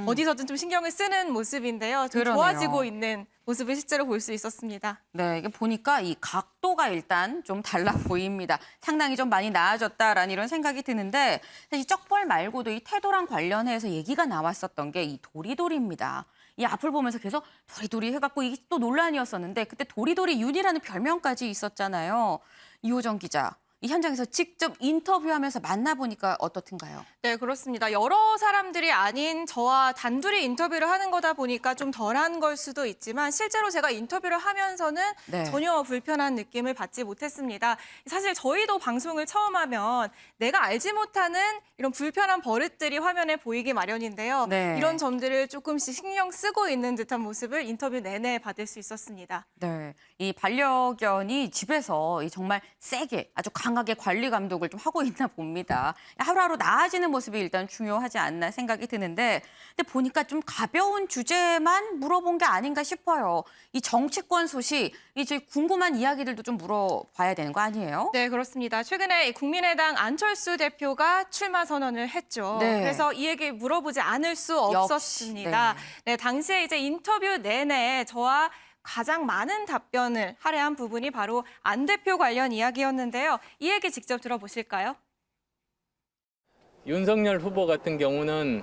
[SPEAKER 6] 어디서든 좀 신경을 쓰는 모습인데요. 좀
[SPEAKER 1] 그러네요.
[SPEAKER 6] 좋아지고 있는 모습을 실제로 볼 수 있었습니다.
[SPEAKER 1] 네, 이게 보니까 이 각도가 일단 좀 달라 보입니다. 상당히 좀 많이 나아졌다라는 이런 생각이 드는데 이 쩍벌 말고도 이 태도랑 관련해서 얘기가 나왔었던 게 이 도리도리입니다. 이 앞을 보면서 계속 도리도리 해갖고 이게 또 논란이었었는데 그때 도리도리 윤이라는 별명까지 있었잖아요. 이호정 기자, 이 현장에서 직접 인터뷰하면서 만나보니까 어떻든가요?
[SPEAKER 6] 네, 그렇습니다. 여러 사람들이 아닌 저와 단둘이 인터뷰를 하는 거다 보니까 좀 덜한 걸 수도 있지만 실제로 제가 인터뷰를 하면서는
[SPEAKER 1] 네.
[SPEAKER 6] 전혀 불편한 느낌을 받지 못했습니다. 사실 저희도 방송을 처음 하면 내가 알지 못하는 이런 불편한 버릇들이 화면에 보이기 마련인데요.
[SPEAKER 1] 네.
[SPEAKER 6] 이런 점들을 조금씩 신경 쓰고 있는 듯한 모습을 인터뷰 내내 받을 수 있었습니다.
[SPEAKER 1] 네, 이 반려견이 집에서 이 정말 세게 아주 강하게 관리 감독을 좀 하고 있나 봅니다. 하루하루 나아지는 모습이 일단 중요하지 않나 생각이 드는데 근데 보니까 좀 가벼운 주제만 물어본 게 아닌가 싶어요. 이 정치권 소식, 이제 궁금한 이야기들도 좀 물어봐야 되는 거 아니에요?
[SPEAKER 6] 네, 그렇습니다. 최근에 국민의당 안철수 대표가 출마 선언을 했죠.
[SPEAKER 1] 네.
[SPEAKER 6] 그래서 이 얘기 물어보지 않을 수 없었습니다. 네, 당시에 이제 인터뷰 내내 저와 가장 많은 답변을 할애한 부분이 바로 안 대표 관련 이야기였는데요. 이 얘기 직접 들어보실까요?
[SPEAKER 14] 윤석열 후보 같은 경우는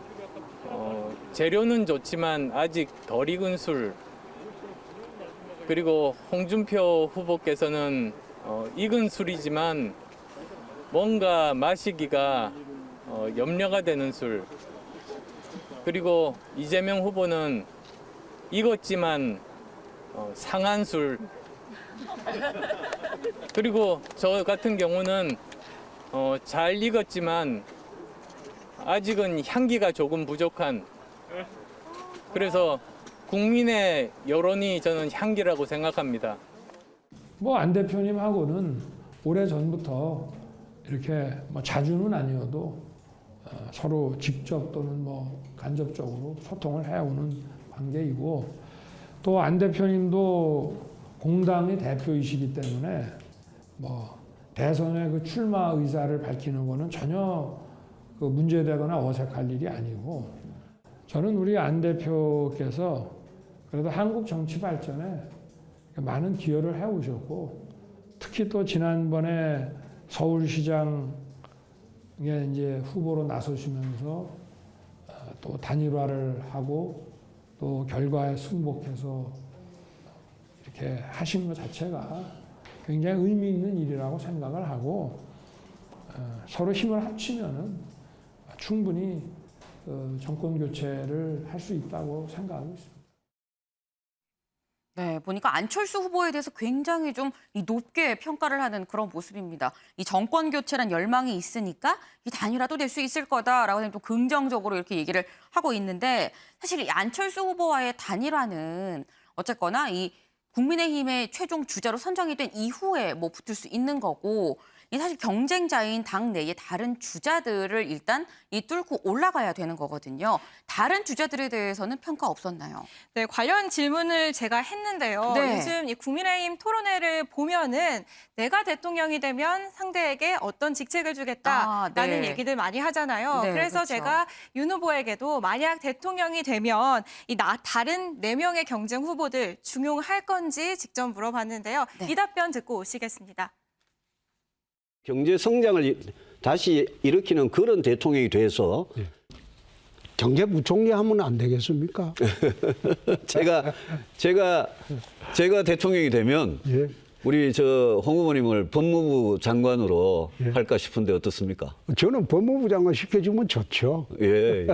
[SPEAKER 14] 재료는 좋지만 아직 덜 익은 술, 그리고 홍준표 후보께서는 익은 술이지만 뭔가 마시기가 염려가 되는 술, 그리고 이재명 후보는 익었지만 상한 술, 그리고 저 같은 경우는 잘 익었지만 아직은 향기가 조금 부족한, 그래서 국민의 여론이 저는 향기라고 생각합니다.
[SPEAKER 9] 뭐 안 대표님하고는 오래전부터 이렇게 뭐 자주는 아니어도 서로 직접 또는 뭐 간접적으로 소통을 해오는 관계이고 또 안 대표님도 공당의 대표이시기 때문에 뭐 대선에 그 출마 의사를 밝히는 거는 전혀 그 문제되거나 어색할 일이 아니고 저는 우리 안 대표께서 그래도 한국 정치 발전에 많은 기여를 해오셨고 특히 또 지난번에 서울시장에 이제 후보로 나서시면서 또 단일화를 하고 또 결과에 승복해서 이렇게 하신 것 자체가 굉장히 의미 있는 일이라고 생각을 하고 서로 힘을 합치면은 충분히 정권 교체를 할 수 있다고 생각하고 있습니다.
[SPEAKER 1] 네, 보니까 안철수 후보에 대해서 굉장히 좀 높게 평가를 하는 그런 모습입니다. 이 정권 교체란 열망이 있으니까 이 단일화도 될 수 있을 거다라고 또 긍정적으로 이렇게 얘기를 하고 있는데 사실 이 안철수 후보와의 단일화는 어쨌거나 이 국민의힘의 최종 주자로 선정이 된 이후에 뭐 붙을 수 있는 거고 이 사실 경쟁자인 당 내의 다른 주자들을 일단 뚫고 올라가야 되는 거거든요. 다른 주자들에 대해서는 평가 없었나요?
[SPEAKER 6] 네, 관련 질문을 제가 했는데요.
[SPEAKER 1] 네.
[SPEAKER 6] 요즘 이 국민의힘 토론회를 보면은 내가 대통령이 되면 상대에게 어떤 직책을 주겠다라는
[SPEAKER 1] 네.
[SPEAKER 6] 얘기들 많이 하잖아요.
[SPEAKER 1] 네,
[SPEAKER 6] 그래서
[SPEAKER 1] 그렇죠.
[SPEAKER 6] 제가 윤 후보에게도 만약 대통령이 되면 다른 4명의 경쟁 후보들 중용할 건지 직접 물어봤는데요.
[SPEAKER 1] 네.
[SPEAKER 6] 이 답변 듣고 오시겠습니다.
[SPEAKER 11] 경제 성장을 다시 일으키는 그런 대통령이 돼서
[SPEAKER 9] 경제부총리 하면 안 되겠습니까?
[SPEAKER 11] 제가 대통령이 되면
[SPEAKER 9] 예.
[SPEAKER 11] 우리 홍 후보님을 법무부 장관으로 할까 싶은데 어떻습니까?
[SPEAKER 9] 저는 법무부 장관 시켜주면 좋죠.
[SPEAKER 11] 예.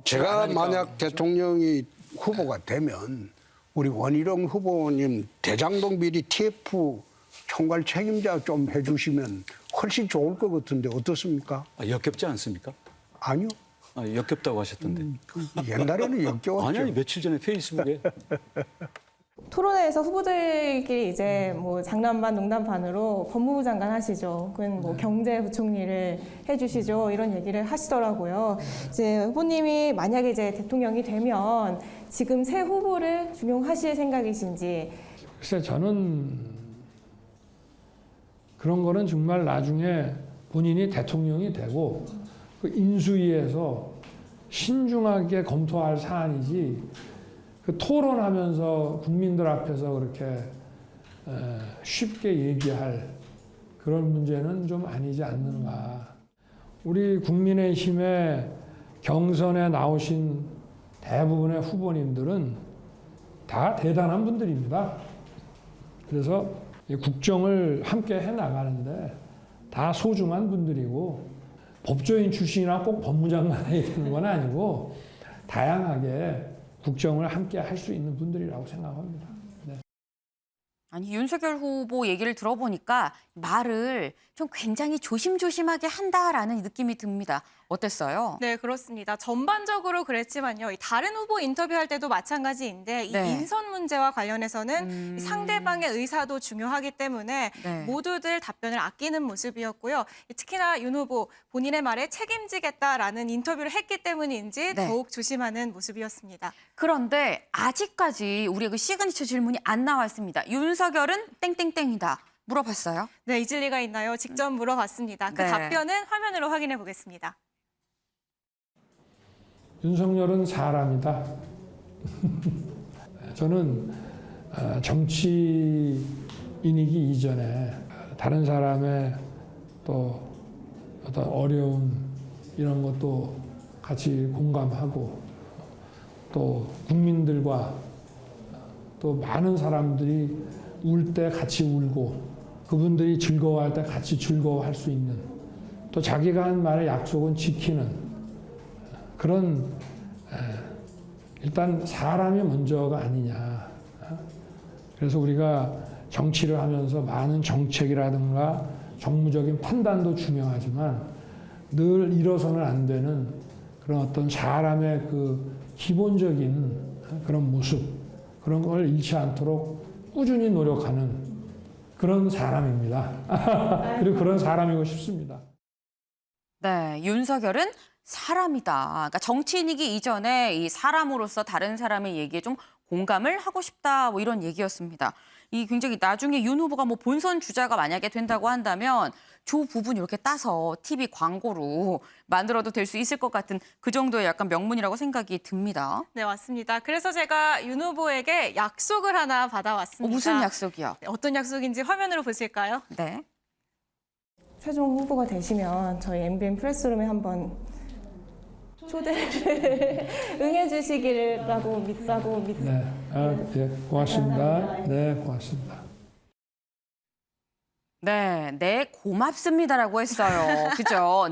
[SPEAKER 9] 제가 만약 대통령이 후보가 되면 우리 원희룡 후보님 대장동 비리 TF 총괄 책임자 좀 해주시면 훨씬 좋을 것 같은데 어떻습니까?
[SPEAKER 12] 역겹지 않습니까?
[SPEAKER 9] 아니요.
[SPEAKER 12] 역겹다고 하셨던데.
[SPEAKER 9] 옛날에는 역겨웠죠.
[SPEAKER 12] 아니, 며칠 전에 페이스북에.
[SPEAKER 13] 토론회에서 후보들끼리 이제 뭐 장난 반 농담 반으로 법무부 장관 하시죠. 그건 뭐 경제부총리를 해주시죠. 이런 얘기를 하시더라고요. 이제 후보님이 만약에 이제 대통령이 되면 지금 새 후보를 중용하실 생각이신지.
[SPEAKER 9] 글쎄 저는 그런 거는 정말 나중에 본인이 대통령이 되고 그 인수위에서 신중하게 검토할 사안이지 그 토론하면서 국민들 앞에서 그렇게 쉽게 얘기할 그런 문제는 좀 아니지 않는가. 우리 국민의힘의 경선에 나오신 대부분의 후보님들은 다 대단한 분들입니다. 그래서 국정을 함께 해나가는데 다 소중한 분들이고 법조인 출신이나 꼭 법무장관 해야 되는 건 아니고 다양하게 국정을 함께 할 수 있는 분들이라고 생각합니다. 네.
[SPEAKER 1] 아니 윤석열 후보 얘기를 들어보니까 말을 좀 굉장히 조심조심하게 한다라는 느낌이 듭니다. 어땠어요?
[SPEAKER 6] 네, 그렇습니다. 전반적으로 그랬지만요. 이 다른 후보 인터뷰할 때도 마찬가지인데 이
[SPEAKER 1] 네.
[SPEAKER 6] 인선 문제와 관련해서는 이 상대방의 의사도 중요하기 때문에
[SPEAKER 1] 네.
[SPEAKER 6] 모두들 답변을 아끼는 모습이었고요. 특히나 윤 후보 본인의 말에 책임지겠다라는 인터뷰를 했기 때문인지
[SPEAKER 1] 네.
[SPEAKER 6] 더욱 조심하는 모습이었습니다.
[SPEAKER 1] 그런데 아직까지 우리의 그 시그니처 질문이 안 나왔습니다. 윤석열은 땡땡땡이다. 물어봤어요?
[SPEAKER 6] 네, 잊을 리가 있나요? 직접 물어봤습니다. 그
[SPEAKER 1] 네.
[SPEAKER 6] 답변은 화면으로 확인해 보겠습니다.
[SPEAKER 9] 윤석열은 사람이다. 저는 정치인이기 이전에 다른 사람의 또 어떤 어려움 이런 것도 같이 공감하고 또 국민들과 또 많은 사람들이 울 때 같이 울고 그분들이 즐거워할 때 같이 즐거워할 수 있는 또 자기가 한 말의 약속은 지키는 그런 일단 사람이 먼저가 아니냐. 그래서 우리가 정치를 하면서 많은 정책이라든가 정무적인 판단도 중요하지만 늘 잃어서는 안 되는 그런 어떤 사람의 그 기본적인 그런 모습 그런 걸 잃지 않도록 꾸준히 노력하는 그런 사람입니다. 그리고 그런 사람이고 싶습니다.
[SPEAKER 1] 네, 윤석열은 사람이다. 그러니까 정치인이기 이전에 이 사람으로서 다른 사람의 얘기에 좀 공감을 하고 싶다. 뭐 이런 얘기였습니다. 이 굉장히 나중에 윤 후보가 뭐 본선 주자가 만약에 된다고 한다면 조 부분 이렇게 따서 TV 광고로 만들어도 될 수 있을 것 같은 그 정도의 약간 명문이라고 생각이 듭니다.
[SPEAKER 6] 네, 맞습니다. 그래서 제가 윤 후보에게 약속을 하나 받아왔습니다.
[SPEAKER 1] 무슨 약속이요?
[SPEAKER 6] 네, 어떤 약속인지 화면으로 보실까요?
[SPEAKER 1] 네.
[SPEAKER 13] 최종 후보가 되시면 저희 MBN 프레스룸에 한번 초대를 응해 주시기라고 믿사고
[SPEAKER 9] 네, 예, 고맙습니다. 네, 고맙습니다.
[SPEAKER 1] 네, 고맙습니다라고 했어요. 그죠?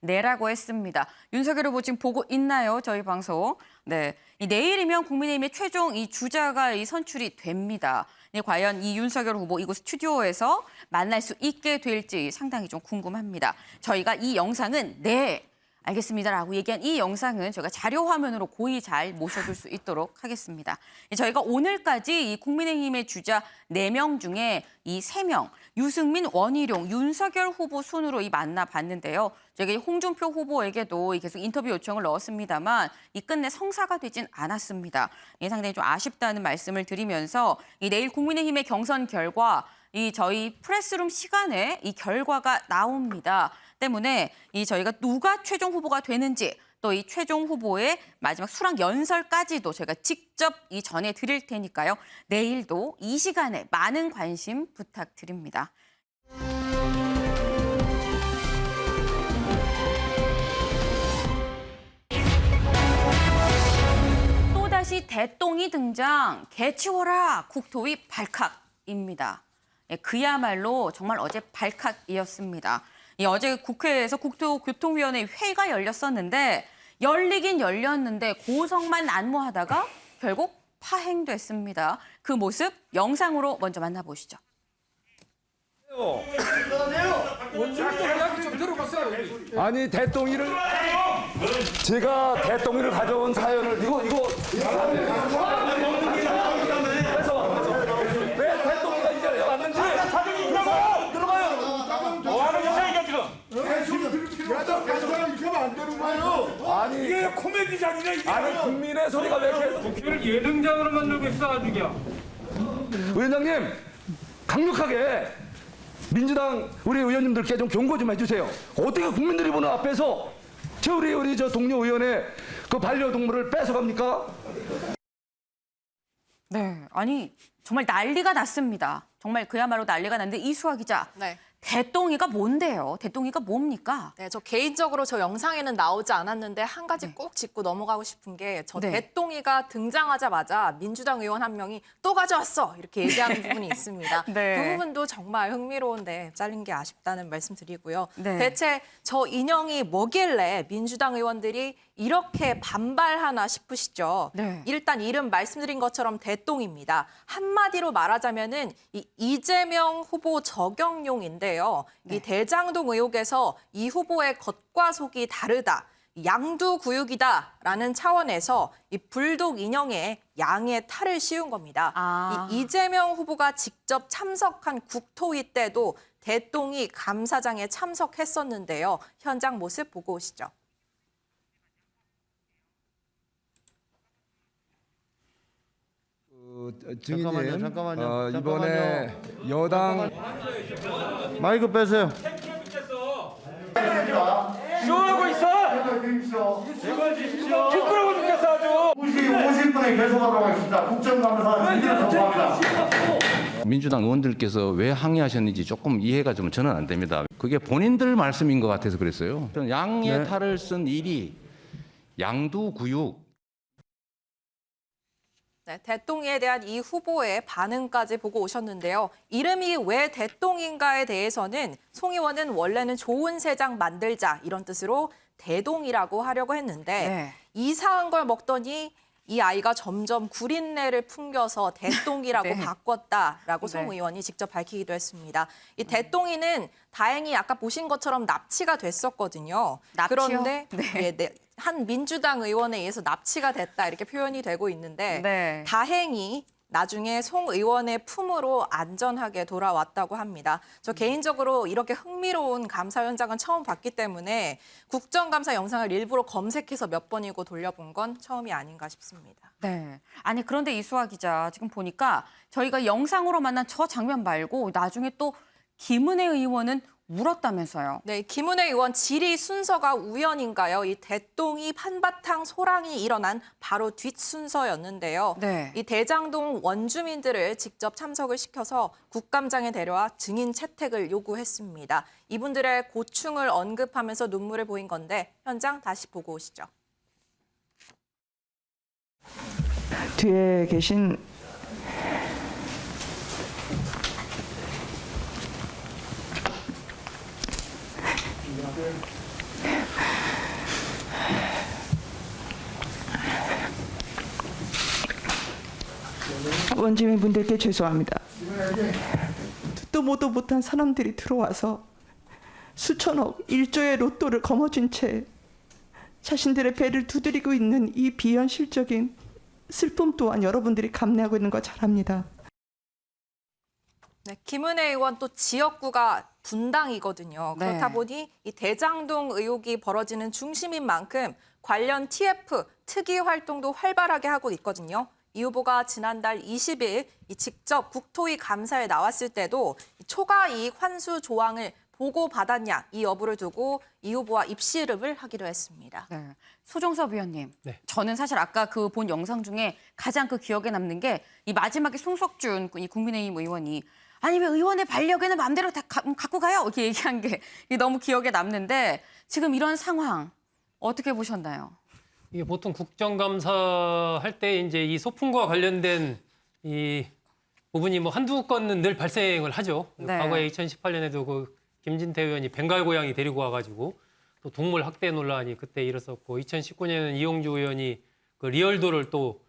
[SPEAKER 1] 네라고 했습니다. 윤석열 후보 지금 보고 있나요? 저희 방송. 네, 내일이면 국민의힘의 최종 이 주자가 선출이 됩니다. 과연 이 윤석열 후보 이곳 스튜디오에서 만날 수 있게 될지 상당히 좀 궁금합니다. 저희가 이 영상은 알겠습니다라고 얘기한 이 영상은 저희가 자료 화면으로 고이 잘 모셔줄 수 있도록 하겠습니다. 저희가 오늘까지 이 국민의힘의 주자 4명 중에 이 3명, 유승민, 원희룡, 윤석열 후보 순으로 만나봤는데요. 저희가 홍준표 후보에게도 계속 인터뷰 요청을 넣었습니다만 이 끝내 성사가 되진 않았습니다. 상당히 좀 아쉽다는 말씀을 드리면서 내일 국민의힘의 경선 결과 저희 프레스룸 시간에 이 결과가 나옵니다. 때문에 저희가 누가 최종 후보가 되는지 또 이 최종 후보의 마지막 수락 연설까지도 저희가 직접 전해 드릴 테니까요. 내일도 이 시간에 많은 관심 부탁드립니다. 또다시 대똥이 등장, 개치워라 국토위 발칵입니다. 그야말로 정말 어제 발칵이었습니다. 어제 국회에서 국토교통위원회 회의가 열렸었는데 열리긴 열렸는데 고성만 난무하다가 결국 파행됐습니다. 그 모습 영상으로 먼저 만나보시죠.
[SPEAKER 15] 아니 대똥이를 제가 대똥이를 가져온 사연을 이거 왜 대똥이가 이제 왔는지 들어가요. 뭐 하는 거야 지금? 아니 이게 코미디잖아 이게. 아니 국민의 소리가 왜 이렇게
[SPEAKER 16] 국회를 예능장으로 만들고 있어 아주 그냥.
[SPEAKER 15] 위원장님 강력하게 민주당 우리 의원님들께 좀 경고 좀 해주세요. 어떻게 국민들이 보는 앞에서 우리 동료 의원의 그 반려동물을 뺏어갑니까?
[SPEAKER 1] 네, 아니 정말 난리가 났습니다. 정말 그야말로 난리가 났는데 이수아 기자.
[SPEAKER 3] 네.
[SPEAKER 1] 대똥이가 뭔데요? 대똥이가 뭡니까?
[SPEAKER 3] 네, 저 개인적으로 저 영상에는 나오지 않았는데 한 가지 꼭 짚고 넘어가고 싶은 게 대똥이가 등장하자마자 민주당 의원 한 명이 또 가져왔어 이렇게 얘기하는 부분이 있습니다.
[SPEAKER 1] 네.
[SPEAKER 3] 그 부분도 정말 흥미로운데 잘린 게 아쉽다는 말씀 드리고요.
[SPEAKER 1] 네.
[SPEAKER 3] 대체 저 인형이 뭐길래 민주당 의원들이 이렇게 반발하나 싶으시죠?
[SPEAKER 1] 네.
[SPEAKER 3] 일단 이름 말씀드린 것처럼 대똥입니다. 한마디로 말하자면은 이재명 후보 저격용인데요. 이 대장동 의혹에서 이 후보의 겉과 속이 다르다. 양두구육이다라는 차원에서 이 불독 인형에 양의 탈을 씌운 겁니다. 이재명 후보가 직접 참석한 국토위 때도 대똥이 감사장에 참석했었는데요. 현장 모습 보고 오시죠.
[SPEAKER 15] 잠깐만요. 이번에 여당
[SPEAKER 17] 마이크 빼세요.
[SPEAKER 16] 쇼하고 있어? 시끄러워 죽겠어 아주.
[SPEAKER 17] 50분에 계속하도록 하겠습니다. 국정감사 정리합니다.
[SPEAKER 18] 민주당 의원들께서 왜 항의하셨는지 조금 이해가 좀 저는 안 됩니다. 그게 본인들 말씀인 것 같아서 그랬어요. 저는 양의 탈을 쓴 일이 양두구육.
[SPEAKER 3] 네, 대똥이에 대한 이 후보의 반응까지 보고 오셨는데요. 이름이 왜 대똥인가에 대해서는 송 의원은 원래는 좋은 세장 만들자 이런 뜻으로 대동이라고 하려고 했는데 이상한 걸 먹더니 이 아이가 점점 구린내를 풍겨서 대똥이라고 바꿨다라고 송 의원이 직접 밝히기도 했습니다. 이 대똥이는 다행히 아까 보신 것처럼 납치가 됐었거든요.
[SPEAKER 1] 납치요?
[SPEAKER 3] 그런데 한 민주당 의원에 의해서 납치가 됐다 이렇게 표현이 되고 있는데 다행히 나중에 송 의원의 품으로 안전하게 돌아왔다고 합니다. 저 개인적으로 이렇게 흥미로운 감사 현장은 처음 봤기 때문에 국정감사 영상을 일부러 검색해서 몇 번이고 돌려본 건 처음이 아닌가 싶습니다.
[SPEAKER 1] 네. 아니 그런데 이수아 기자 지금 보니까 저희가 영상으로 만난 저 장면 말고 나중에 또 김은혜 의원은 물었다면서요.
[SPEAKER 3] 네, 김은혜 의원 질의 순서가 우연인가요? 이 대똥이 한바탕 소랑이 일어난 바로 뒷 순서였는데요.
[SPEAKER 1] 네.
[SPEAKER 3] 이 대장동 원주민들을 직접 참석을 시켜서 국감장에 데려와 증인 채택을 요구했습니다. 이분들의 고충을 언급하면서 눈물을 보인 건데 현장 다시 보고 오시죠.
[SPEAKER 19] 뒤에 계신 원주민분들께 죄송합니다. 듣도 보도 못한 사람들이 들어와서 수천억, 1조의 로또를 거머쥔 채 자신들의 배를 두드리고 있는 이 비현실적인 슬픔 또한 여러분들이 감내하고 있는 거 잘 압니다.
[SPEAKER 3] 네, 김은혜 의원 또 지역구가 분당이거든요.
[SPEAKER 1] 네.
[SPEAKER 3] 그렇다 보니 이 대장동 의혹이 벌어지는 중심인 만큼 관련 TF 특위 활동도 활발하게 하고 있거든요. 이 후보가 지난달 20일 직접 국토위 감사에 나왔을 때도 초과 이익 환수 조항을 보고받았냐 이 여부를 두고 이 후보와 입씨름을 하기로 했습니다.
[SPEAKER 1] 네. 소정섭 위원님,
[SPEAKER 5] 네.
[SPEAKER 1] 저는 사실 아까 그 본 영상 중에 가장 그 기억에 남는 게 이 마지막에 송석준 이 국민의힘 의원이 아니 왜 의원의 반려견을 마음대로 다 갖고 가요? 이렇게 얘기한 게 너무 기억에 남는데 지금 이런 상황 어떻게 보셨나요?
[SPEAKER 5] 이게 보통 국정감사 할 때 이제 이 소품과 관련된 이 부분이 뭐 한두 건은 늘 발생을 하죠.
[SPEAKER 1] 네.
[SPEAKER 5] 과거에 2018년에도 그 김진태 의원이 벵갈 고양이 데리고 와가지고 또 동물 학대 논란이 그때 일었었고 2019년에는 이용주 의원이 그 리얼도를 또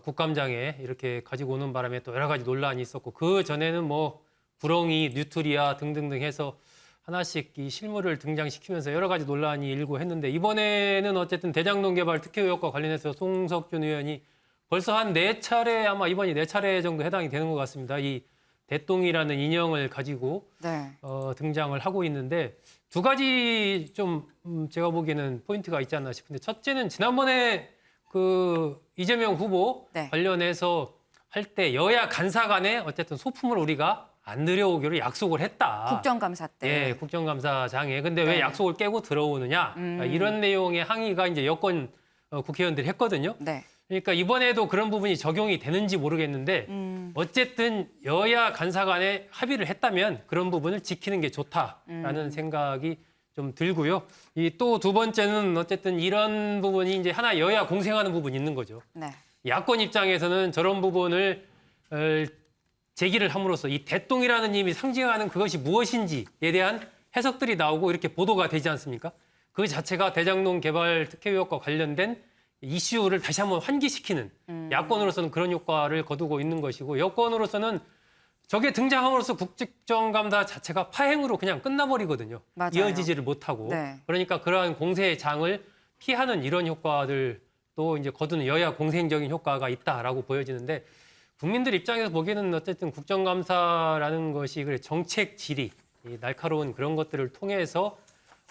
[SPEAKER 5] 국감장에 이렇게 가지고 오는 바람에 또 여러 가지 논란이 있었고 그 전에는 뭐 구렁이, 뉴트리아 등등등 해서 하나씩 이 실물을 등장시키면서 여러 가지 논란이 일고 했는데 이번에는 어쨌든 대장동 개발 특혜 의혹과 관련해서 송석준 의원이 벌써 한 4차례 아마 이번이 4차례 정도 해당이 되는 것 같습니다. 이 대똥이라는 인형을 가지고
[SPEAKER 1] 네.
[SPEAKER 5] 등장을 하고 있는데 두 가지 좀 제가 보기에는 포인트가 있지 않나 싶은데 첫째는 지난번에 그 이재명 후보
[SPEAKER 1] 네.
[SPEAKER 5] 관련해서 할 때 여야 간사 간에 어쨌든 소품을 우리가 안 들여오기로 약속을 했다.
[SPEAKER 1] 국정감사 때.
[SPEAKER 5] 예, 국정감사장에. 근데 왜
[SPEAKER 1] 네.
[SPEAKER 5] 약속을 깨고 들어오느냐. 이런 내용의 항의가 이제 여권 국회의원들이 했거든요.
[SPEAKER 1] 네.
[SPEAKER 5] 그러니까 이번에도 그런 부분이 적용이 되는지 모르겠는데 어쨌든 여야 간사 간에 합의를 했다면 그런 부분을 지키는 게 좋다라는 생각이 좀 들고요. 이 또 두 번째는 어쨌든 이런 부분이 이제 하나 여야 공생하는 부분이 있는 거죠.
[SPEAKER 1] 네.
[SPEAKER 5] 야권 입장에서는 저런 부분을 제기를 함으로써 이 대똥이라는 힘이 상징하는 그것이 무엇인지에 대한 해석들이 나오고 이렇게 보도가 되지 않습니까? 그 자체가 대장동 개발 특혜 의혹과 관련된 이슈를 다시 한번 환기시키는 야권으로서는 그런 효과를 거두고 있는 것이고 여권으로서는 저게 등장함으로써 국정감사 자체가 파행으로 그냥 끝나버리거든요.
[SPEAKER 1] 맞아요.
[SPEAKER 5] 이어지지를 못하고.
[SPEAKER 1] 네.
[SPEAKER 5] 그러니까 그러한 공세의 장을 피하는 이런 효과들도 이제 거두는 여야 공생적인 효과가 있다라고 보여지는데 국민들 입장에서 보기에는 어쨌든 국정감사라는 것이 그래 정책 질의, 이 날카로운 그런 것들을 통해서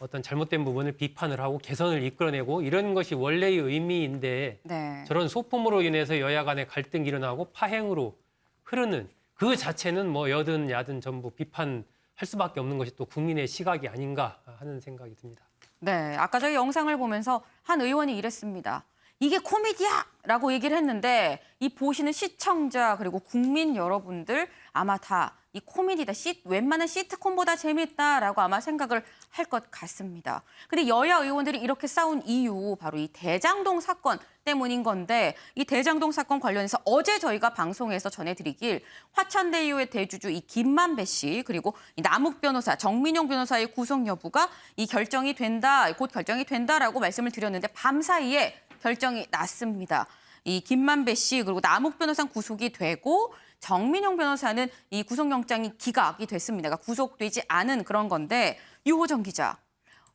[SPEAKER 5] 어떤 잘못된 부분을 비판을 하고 개선을 이끌어내고 이런 것이 원래의 의미인데
[SPEAKER 1] 네.
[SPEAKER 5] 저런 소품으로 인해서 여야 간의 갈등이 일어나고 파행으로 흐르는 그 자체는 뭐 여든 야든 전부 비판할 수밖에 없는 것이 또 국민의 시각이 아닌가 하는 생각이 듭니다.
[SPEAKER 1] 네, 아까 저희 영상을 보면서 한 의원이 이랬습니다. 이게 코미디야! 라고 얘기를 했는데 이 보시는 시청자 그리고 국민 여러분들 아마 다 이 코미디다, 웬만한 시트콤보다 재밌다라고 아마 생각을 할 것 같습니다. 근데 여야 의원들이 이렇게 싸운 이유 바로 이 대장동 사건 때문인 건데 이 대장동 사건 관련해서 어제 저희가 방송에서 전해드리길 화천대유의 대주주 이 김만배 씨 그리고 이 남욱 변호사, 정민용 변호사의 구속 여부가 이 결정이 된다, 곧 결정이 된다라고 말씀을 드렸는데 밤사이에 결정이 났습니다. 이 김만배 씨 그리고 남욱 변호사 구속이 되고 정민용 변호사는 이 구속영장이 기각이 됐습니다. 그러니까 구속되지 않은 그런 건데 유호정 기자,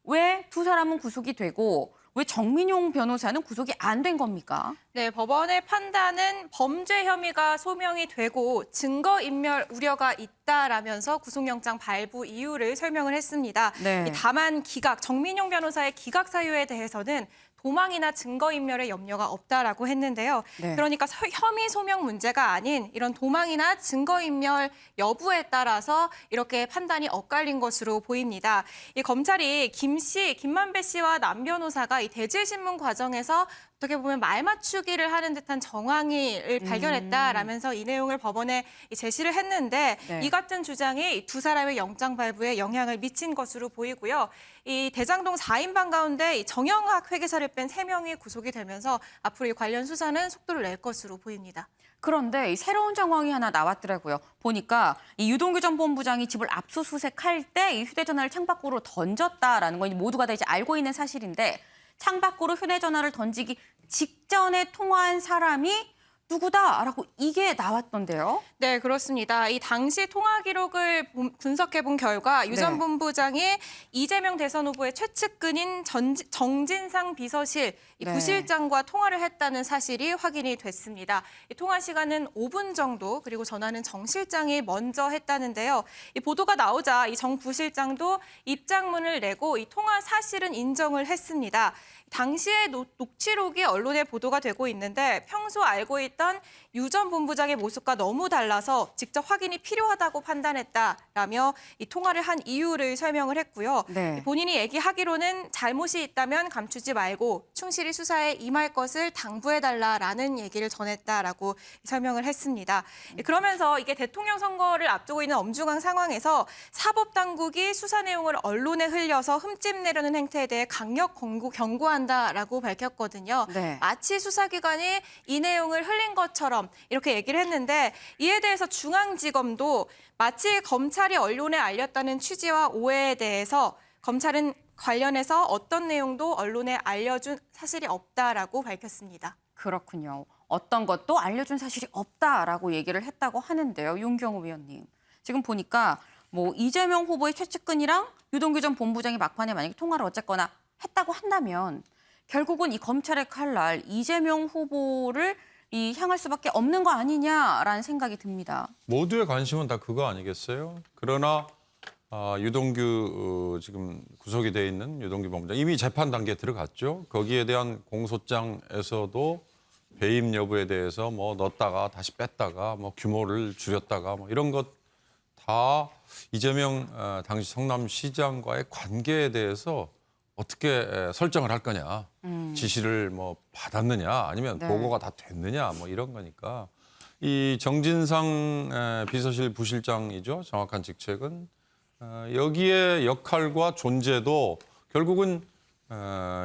[SPEAKER 1] 왜 두 사람은 구속이 되고 왜 정민용 변호사는 구속이 안 된 겁니까?
[SPEAKER 6] 네, 법원의 판단은 범죄 혐의가 소명이 되고 증거인멸 우려가 있다라면서 구속영장 발부 이유를 설명을 했습니다.
[SPEAKER 1] 네.
[SPEAKER 6] 다만 정민용 변호사의 기각 사유에 대해서는 도망이나 증거인멸의 염려가 없다라고 했는데요.
[SPEAKER 1] 네.
[SPEAKER 6] 그러니까 혐의 소명 문제가 아닌 이런 도망이나 증거인멸 여부에 따라서 이렇게 판단이 엇갈린 것으로 보입니다. 이 검찰이 김만배 씨와 남 변호사가 이 대질신문 과정에서 어떻게 보면 말 맞추기를 하는 듯한 정황을 발견했다라면서 이 내용을 법원에 제시를 했는데
[SPEAKER 1] 네.
[SPEAKER 6] 이 같은 주장이 두 사람의 영장 발부에 영향을 미친 것으로 보이고요. 이 대장동 4인방 가운데 이 정영학 회계사를 뺀 3명이 구속이 되면서 앞으로 이 관련 수사는 속도를 낼 것으로 보입니다.
[SPEAKER 1] 그런데 이 새로운 정황이 하나 나왔더라고요. 보니까 이 유동규 전 본부장이 집을 압수수색할 때 이 휴대전화를 창밖으로 던졌다라는 건 모두가 다 이제 알고 있는 사실인데 창밖으로 휴대전화를 던지기 직전에 통화한 사람이 누구다라고 이게 나왔던데요.
[SPEAKER 6] 네, 그렇습니다. 이 당시 통화 기록을 분석해 본 결과 유 전
[SPEAKER 1] 네.
[SPEAKER 6] 본부장이 이재명 대선 후보의 최측근인 정진상 비서실 이
[SPEAKER 1] 네.
[SPEAKER 6] 부실장과 통화를 했다는 사실이 확인이 됐습니다. 이 통화 시간은 5분 정도, 그리고 전화는 정 실장이 먼저 했다는데요. 이 보도가 나오자 이 정 부실장도 입장문을 내고 이 통화 사실은 인정을 했습니다. 당시의 녹취록이 언론에 보도가 되고 있는데 평소 알고 있던 유 전 본부장의 모습과 너무 달라서 직접 확인이 필요하다고 판단했다라며 이 통화를 한 이유를 설명을 했고요.
[SPEAKER 1] 네.
[SPEAKER 6] 본인이 얘기하기로는 잘못이 있다면 감추지 말고 충실히 수사에 임할 것을 당부해달라라는 얘기를 전했다라고 설명을 했습니다. 그러면서 이게 대통령 선거를 앞두고 있는 엄중한 상황에서 사법당국이 수사 내용을 언론에 흘려서 흠집 내려는 행태에 대해 강력 경고한다라고 밝혔거든요.
[SPEAKER 1] 네.
[SPEAKER 6] 마치 수사기관이 이 내용을 흘린 것처럼 이렇게 얘기를 했는데 이에 대해서 중앙지검도 마치 검찰이 언론에 알렸다는 취지와 오해에 대해서 검찰은 관련해서 어떤 내용도 언론에 알려준 사실이 없다라고 밝혔습니다.
[SPEAKER 1] 그렇군요. 어떤 것도 알려준 사실이 없다라고 얘기를 했다고 하는데요. 윤경호 위원님. 지금 보니까 뭐 이재명 후보의 최측근이랑 유동규 전 본부장이 막판에 만약에 통화를 어쨌거나 했다고 한다면 결국은 이 검찰의 칼날 이재명 후보를 향할 수밖에 없는 거 아니냐라는 생각이 듭니다.
[SPEAKER 10] 모두의 관심은 다 그거 아니겠어요? 그러나 유동규 지금 구속이 돼 있는 유동규 본부장 이미 재판 단계에 들어갔죠. 거기에 대한 공소장에서도 배임 여부에 대해서 뭐 넣었다가 다시 뺐다가 뭐 규모를 줄였다가 뭐 이런 것 다 이재명 당시 성남시장과의 관계에 대해서 어떻게 설정을 할 거냐, 지시를 뭐 받았느냐, 아니면
[SPEAKER 1] 네.
[SPEAKER 10] 보고가 다 됐느냐, 뭐 이런 거니까 이 정진상 비서실 부실장이죠, 정확한 직책은 여기에 역할과 존재도 결국은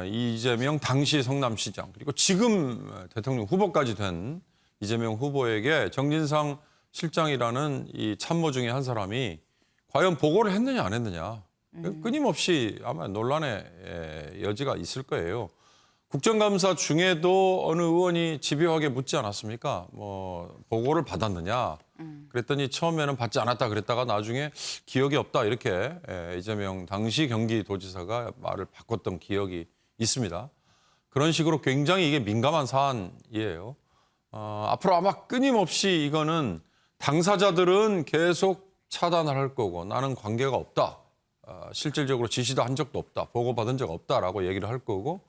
[SPEAKER 10] 이재명 당시 성남시장 그리고 지금 대통령 후보까지 된 이재명 후보에게 정진상 실장이라는 이 참모 중에 한 사람이 과연 보고를 했느냐 안 했느냐. 끊임없이 아마 논란의 여지가 있을 거예요. 국정감사 중에도 어느 의원이 집요하게 묻지 않았습니까? 뭐 보고를 받았느냐? 그랬더니 처음에는 받지 않았다 그랬다가 나중에 기억이 없다 이렇게 이재명 당시 경기도지사가 말을 바꿨던 기억이 있습니다. 그런 식으로 굉장히 이게 민감한 사안이에요. 앞으로 아마 끊임없이 이거는 당사자들은 계속 차단을 할 거고 나는 관계가 없다. 실질적으로 지시도 한 적도 없다. 보고받은 적 없다라고 얘기를 할 거고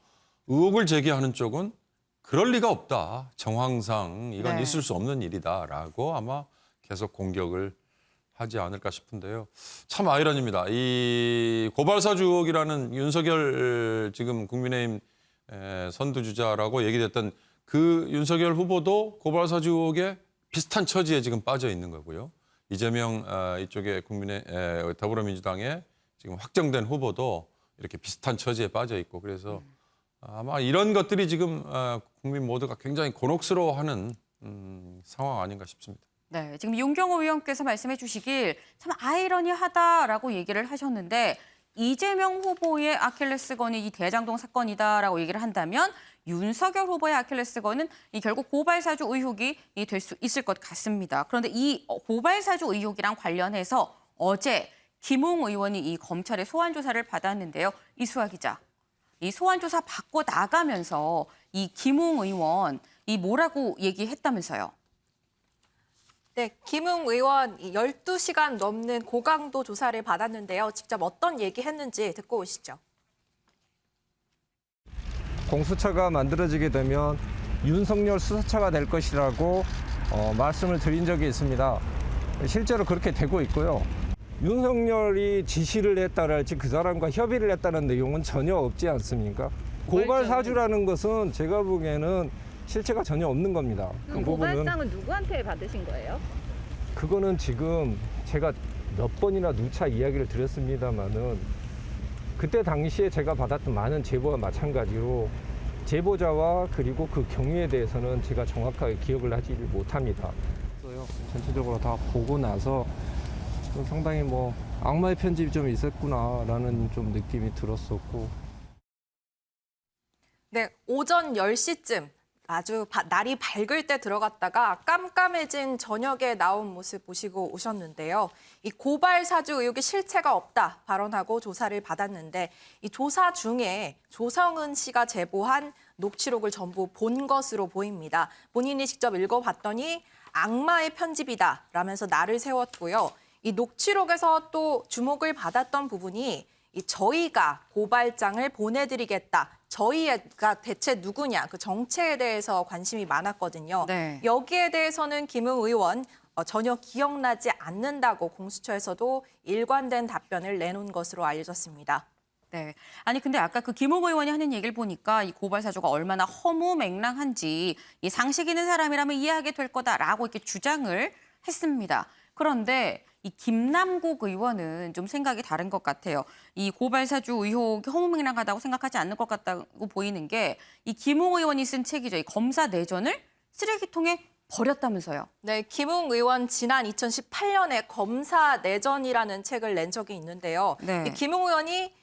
[SPEAKER 10] 의혹을 제기하는 쪽은 그럴 리가 없다. 정황상 이건
[SPEAKER 1] 네.
[SPEAKER 10] 있을 수 없는 일이다라고 아마 계속 공격을 하지 않을까 싶은데요. 참 아이러니입니다. 이 고발사주 의혹이라는 윤석열 지금 국민의힘 선두주자라고 얘기됐던 그 윤석열 후보도 고발사주 의혹에 비슷한 처지에 지금 빠져 있는 거고요. 이재명 이쪽에 더불어민주당의 지금 확정된 후보도 이렇게 비슷한 처지에 빠져 있고 그래서 아마 이런 것들이 지금 국민 모두가 굉장히 곤혹스러워하는 상황 아닌가 싶습니다.
[SPEAKER 1] 네, 지금 윤경호 의원께서 말씀해 주시길 참 아이러니하다라고 얘기를 하셨는데 이재명 후보의 아킬레스건이 이 대장동 사건이다라고 얘기를 한다면 윤석열 후보의 아킬레스건은 결국 고발사주 의혹이 될 수 있을 것 같습니다. 그런데 이 고발사주 의혹이랑 관련해서 어제 김웅 의원이 이 검찰의 소환조사를 받았는데요. 이수아 기자, 이 소환조사 받고 나가면서 이 김웅 의원 이 뭐라고 얘기했다면서요?
[SPEAKER 3] 네, 김웅 의원 12시간 넘는 고강도 조사를 받았는데요. 직접 어떤 얘기했는지 듣고 오시죠.
[SPEAKER 20] 공수처가 만들어지게 되면 윤석열 수사처가 될 것이라고 말씀을 드린 적이 있습니다. 실제로 그렇게 되고 있고요. 윤석열이 지시를 했다랄지 그 사람과 협의를 했다는 내용은 전혀 없지 않습니까? 고발 사주라는 것은 제가 보기에는 실체가 전혀 없는 겁니다. 그
[SPEAKER 21] 고발장은 누구한테 받으신 거예요?
[SPEAKER 20] 그거는 지금 제가 몇 번이나 누차 이야기를 드렸습니다마는 그때 당시에 제가 받았던 많은 제보와 마찬가지로 제보자와 그리고 그 경위에 대해서는 제가 정확하게 기억을 하지 못합니다. 전체적으로 다 보고 나서 상당히 뭐 악마의 편집이 좀 있었구나라는 좀 느낌이 들었었고.
[SPEAKER 3] 네, 오전 10시쯤 아주 날이 밝을 때 들어갔다가 깜깜해진 저녁에 나온 모습 보시고 오셨는데요. 이 고발 사주 의혹이 실체가 없다 발언하고 조사를 받았는데 이 조사 중에 조성은 씨가 제보한 녹취록을 전부 본 것으로 보입니다. 본인이 직접 읽어봤더니 악마의 편집이다 라면서 날을 세웠고요. 이 녹취록에서 또 주목을 받았던 부분이 이 저희가 고발장을 보내드리겠다. 저희가 대체 누구냐, 그 정체에 대해서 관심이 많았거든요.
[SPEAKER 1] 네.
[SPEAKER 3] 여기에 대해서는 김웅 의원 전혀 기억나지 않는다고 공수처에서도 일관된 답변을 내놓은 것으로 알려졌습니다.
[SPEAKER 1] 네. 아니 근데 아까 그 김웅 의원이 하는 얘기를 보니까 이 고발 사주가 얼마나 허무맹랑한지 이 상식 있는 사람이라면 이해하게 될 거다라고 이렇게 주장을 했습니다. 그런데 이 김남국 의원은 좀 생각이 다른 것 같아요. 이 고발 사주 의혹이 허무맹랑하다고 생각하지 않는 것 같다고 보이는 게 이 김웅 의원이 쓴 책이죠. 이 검사 내전을 쓰레기통에 버렸다면서요.
[SPEAKER 3] 네, 김웅 의원 지난 2018년에 검사 내전이라는 책을 낸 적이 있는데요.
[SPEAKER 1] 네.
[SPEAKER 3] 이 김웅 의원이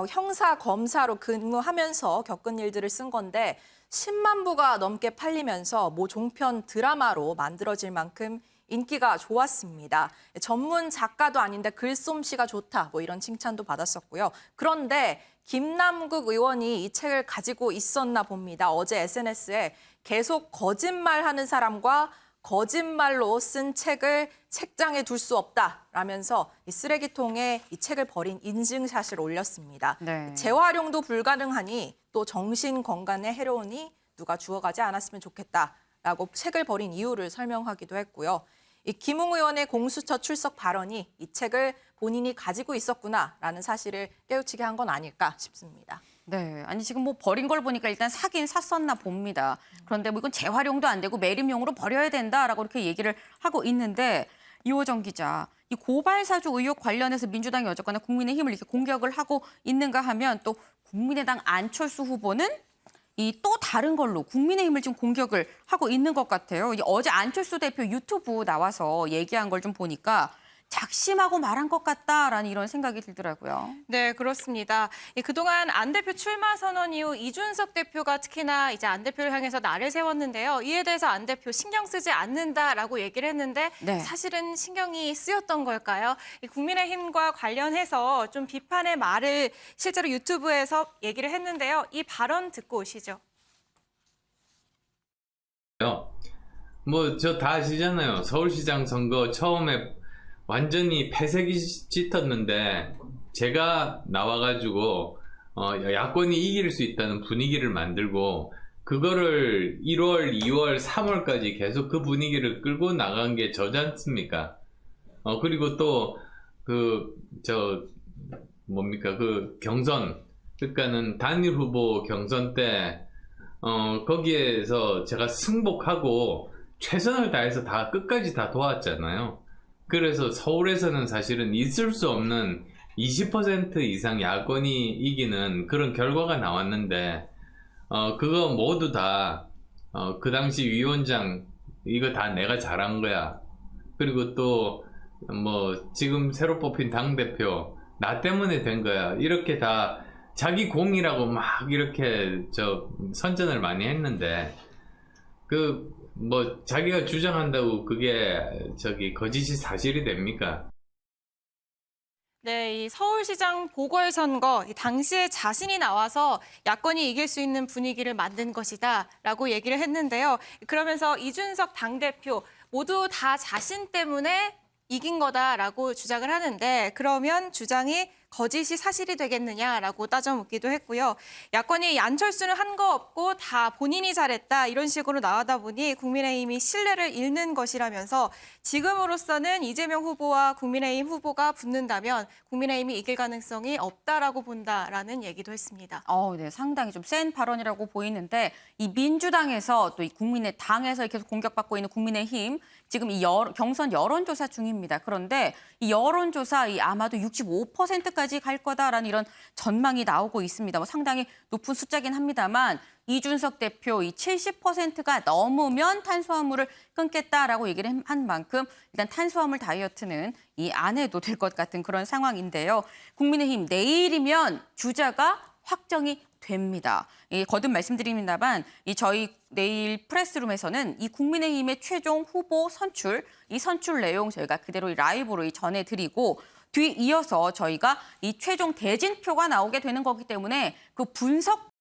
[SPEAKER 3] 형사 검사로 근무하면서 겪은 일들을 쓴 건데 10만 부가 넘게 팔리면서 모 종편 드라마로 만들어질 만큼 인기가 좋았습니다. 전문 작가도 아닌데 글솜씨가 좋다, 뭐 이런 칭찬도 받았었고요. 그런데 김남국 의원이 이 책을 가지고 있었나 봅니다. 어제 SNS에 계속 거짓말하는 사람과 거짓말로 쓴 책을 책장에 둘 수 없다라면서 이 쓰레기통에 이 책을 버린 인증샷을 올렸습니다.
[SPEAKER 1] 네.
[SPEAKER 3] 재활용도 불가능하니 또 정신 건강에 해로우니 누가 주워가지 않았으면 좋겠다라고 책을 버린 이유를 설명하기도 했고요. 이 김웅 의원의 공수처 출석 발언이 이 책을 본인이 가지고 있었구나라는 사실을 깨우치게 한 건 아닐까 싶습니다.
[SPEAKER 1] 네, 아니 지금 뭐 버린 걸 보니까 일단 사긴 샀었나 봅니다. 그런데 뭐 이건 재활용도 안 되고 매립용으로 버려야 된다라고 이렇게 얘기를 하고 있는데 이호정 기자, 이 고발 사주 의혹 관련해서 민주당이 어쨌거나 국민의힘을 이렇게 공격을 하고 있는가 하면 또 국민의당 안철수 후보는 이 또 다른 걸로 국민의힘을 지금 공격을 하고 있는 것 같아요. 어제 안철수 대표 유튜브 나와서 얘기한 걸 좀 보니까 작심하고 말한 것 같다라는 이런 생각이 들더라고요.
[SPEAKER 6] 네, 그렇습니다. 그동안 안 대표 출마 선언 이후 이준석 대표가 특히나 이제 안 대표를 향해서 날을 세웠는데요. 이에 대해서 안 대표 신경 쓰지 않는다라고 얘기를 했는데
[SPEAKER 1] 네.
[SPEAKER 6] 사실은 신경이 쓰였던 걸까요? 국민의힘과 관련해서 좀 비판의 말을 실제로 유튜브에서 얘기를 했는데요. 이 발언 듣고 오시죠.
[SPEAKER 14] 뭐 저 다 아시잖아요. 서울시장 선거 처음에 완전히 패색이 짙었는데 제가 나와가지고 야권이 이길 수 있다는 분위기를 만들고 그거를 1월, 2월, 3월까지 계속 그 분위기를 끌고 나간 게 저지 않습니까? 그리고 또 그 경선, 그러니까는 단일 후보 경선 때 거기에서 제가 승복하고 최선을 다해서 다 끝까지 다 도왔잖아요. 그래서 서울에서는 사실은 있을 수 없는 20% 이상 야권이 이기는 그런 결과가 나왔는데 그거 모두 다 그 당시 위원장 이거 다 내가 잘한 거야. 그리고 또 뭐 지금 새로 뽑힌 당대표 나 때문에 된 거야. 이렇게 다 자기 공이라고 막 이렇게 선전을 많이 했는데 뭐 자기가 주장한다고 그게 거짓이 사실이 됩니까?
[SPEAKER 6] 네, 이 서울시장 보궐선거 당시에 자신이 나와서 야권이 이길 수 있는 분위기를 만든 것이다라고 얘기를 했는데요. 그러면서 이준석 당대표 모두 다 자신 때문에 이긴 거다라고 주장을 하는데 그러면 주장이 거짓이 사실이 되겠느냐라고 따져 묻기도 했고요. 야권이 안철수는 한 거 없고 다 본인이 잘했다 이런 식으로 나오다 보니 국민의힘이 신뢰를 잃는 것이라면서 지금으로서는 이재명 후보와 국민의힘 후보가 붙는다면 국민의힘이 이길 가능성이 없다라고 본다라는 얘기도 했습니다.
[SPEAKER 1] 네, 상당히 좀 센 발언이라고 보이는데 이 민주당에서 또 이 국민의당에서 계속 공격받고 있는 국민의힘 지금 이 경선 여론조사 중입니다. 그런데 이 여론조사 아마도 65%까지 갈 거다라는 이런 전망이 나오고 있습니다. 뭐 상당히 높은 숫자긴 합니다만 이준석 대표 이 70%가 넘으면 탄수화물을 끊겠다라고 얘기를 한 만큼 일단 탄수화물 다이어트는 안 해도 될 것 같은 그런 상황인데요. 국민의힘 내일이면 주자가 확정이 됩니다. 거듭 말씀드립니다만 저희 내일 프레스룸에서는 이 국민의힘의 최종 후보 선출, 이 선출 내용 저희가 그대로 라이브로 전해드리고 뒤이어서 저희가 이 최종 대진표가 나오게 되는 거기 때문에 그 분석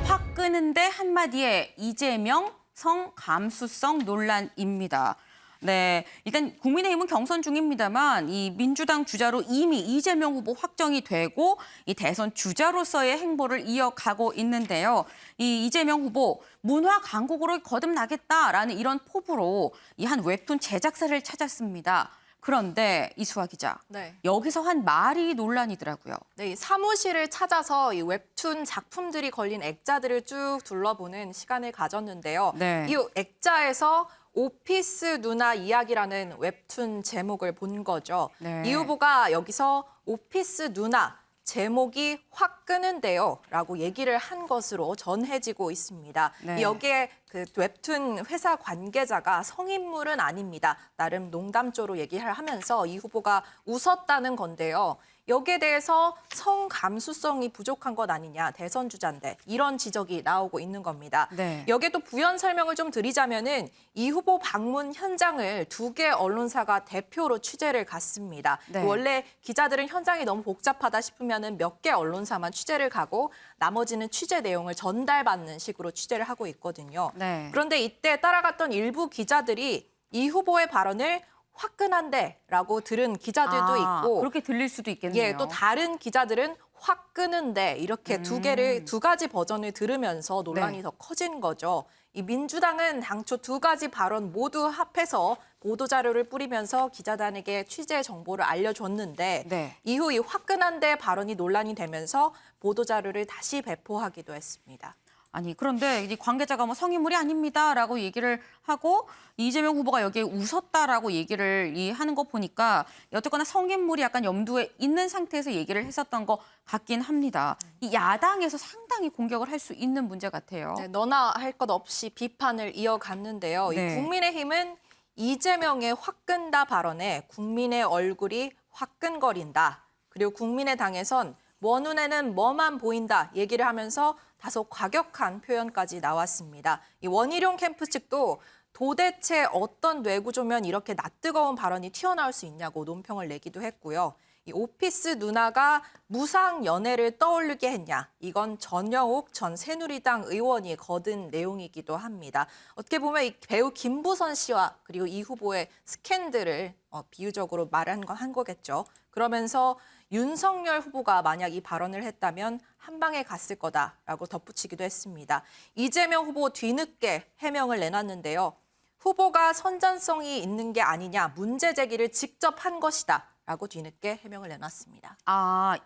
[SPEAKER 1] 확 끄는데 한마디에 이재명 성 감수성 논란입니다. 네, 일단 국민의힘은 경선 중입니다만 이 민주당 주자로 이미 이재명 후보 확정이 되고 이 대선 주자로서의 행보를 이어가고 있는데요. 이 이재명 후보 문화 강국으로 거듭나겠다라는 이런 포부로 이 한 웹툰 제작사를 찾았습니다. 그런데 이수아 기자, 여기서 한 말이 논란이더라고요.
[SPEAKER 3] 네, 이 사무실을 찾아서 이 웹툰 작품들이 걸린 액자들을 쭉 둘러보는 시간을 가졌는데요. 이 액자에서 오피스 누나 이야기라는 웹툰 제목을 본 거죠. 이 후보가 여기서 오피스 누나 제목이 확 끄는데요 라고 얘기를 한 것으로 전해지고 있습니다. 여기에 그 웹툰 회사 관계자가 성인물은 아닙니다. 나름 농담조로 얘기를 하면서 이 후보가 웃었다는 건데요. 여기에 대해서 성감수성이 부족한 것 아니냐, 대선 주자인데 이런 지적이 나오고 있는 겁니다. 여기에 또 부연 설명을 좀 드리자면은 이 후보 방문 현장을 2개 언론사가 대표로 취재를 갔습니다. 원래 기자들은 현장이 너무 복잡하다 싶으면은 몇 개 언론사만 취재를 가고 나머지는 취재 내용을 전달받는 식으로 취재를 하고 있거든요. 그런데 이때 따라갔던 일부 기자들이 이 후보의 발언을 화끈한데라고 들은 기자들도 있고
[SPEAKER 1] 그렇게 들릴 수도 있겠네요.
[SPEAKER 3] 또 다른 기자들은 확 끄는데 이렇게 두 가지 버전을 들으면서 논란이 더 커진 거죠. 이 민주당은 당초 2가지 발언 모두 합해서 보도자료를 뿌리면서 기자단에게 취재 정보를 알려줬는데 이후 이 화끈한데 발언이 논란이 되면서 보도자료를 다시 배포하기도 했습니다.
[SPEAKER 1] 아니 그런데 이 관계자가 뭐 성인물이 아닙니다라고 얘기를 하고 이재명 후보가 여기에 웃었다라고 얘기를 하는 거 보니까 어쨌거나 성인물이 약간 염두에 있는 상태에서 얘기를 했었던 것 같긴 합니다. 이 야당에서 상당히 공격을 할 수 있는 문제 같아요.
[SPEAKER 3] 너나 할 것 없이 비판을 이어갔는데요. 이 국민의힘은 이재명의 화끈다 발언에 국민의 얼굴이 화끈거린다. 그리고 국민의당에선 뭐 눈에는 뭐만 보인다 얘기를 하면서 다소 과격한 표현까지 나왔습니다. 이 원희룡 캠프 측도 도대체 어떤 뇌구조면 이렇게 낯뜨거운 발언이 튀어나올 수 있냐고 논평을 내기도 했고요. 이 오피스 누나가 무상 연애를 떠올리게 했냐. 이건 전여옥 전 새누리당 의원이 거둔 내용이기도 합니다. 어떻게 보면 이 배우 김부선 씨와 그리고 이 후보의 스캔들을 비유적으로 말한 한 거겠죠. 그러면서 윤석열 후보가 만약 이 발언을 했다면 한 방에 갔을 거다라고 덧붙이기도 했습니다. 이재명 후보 뒤늦게 해명을 내놨는데요. 후보가 선전성이 있는 게 아니냐, 문제 제기를 직접 한 것이다. 라고 뒤늦게 해명을 내놨습니다.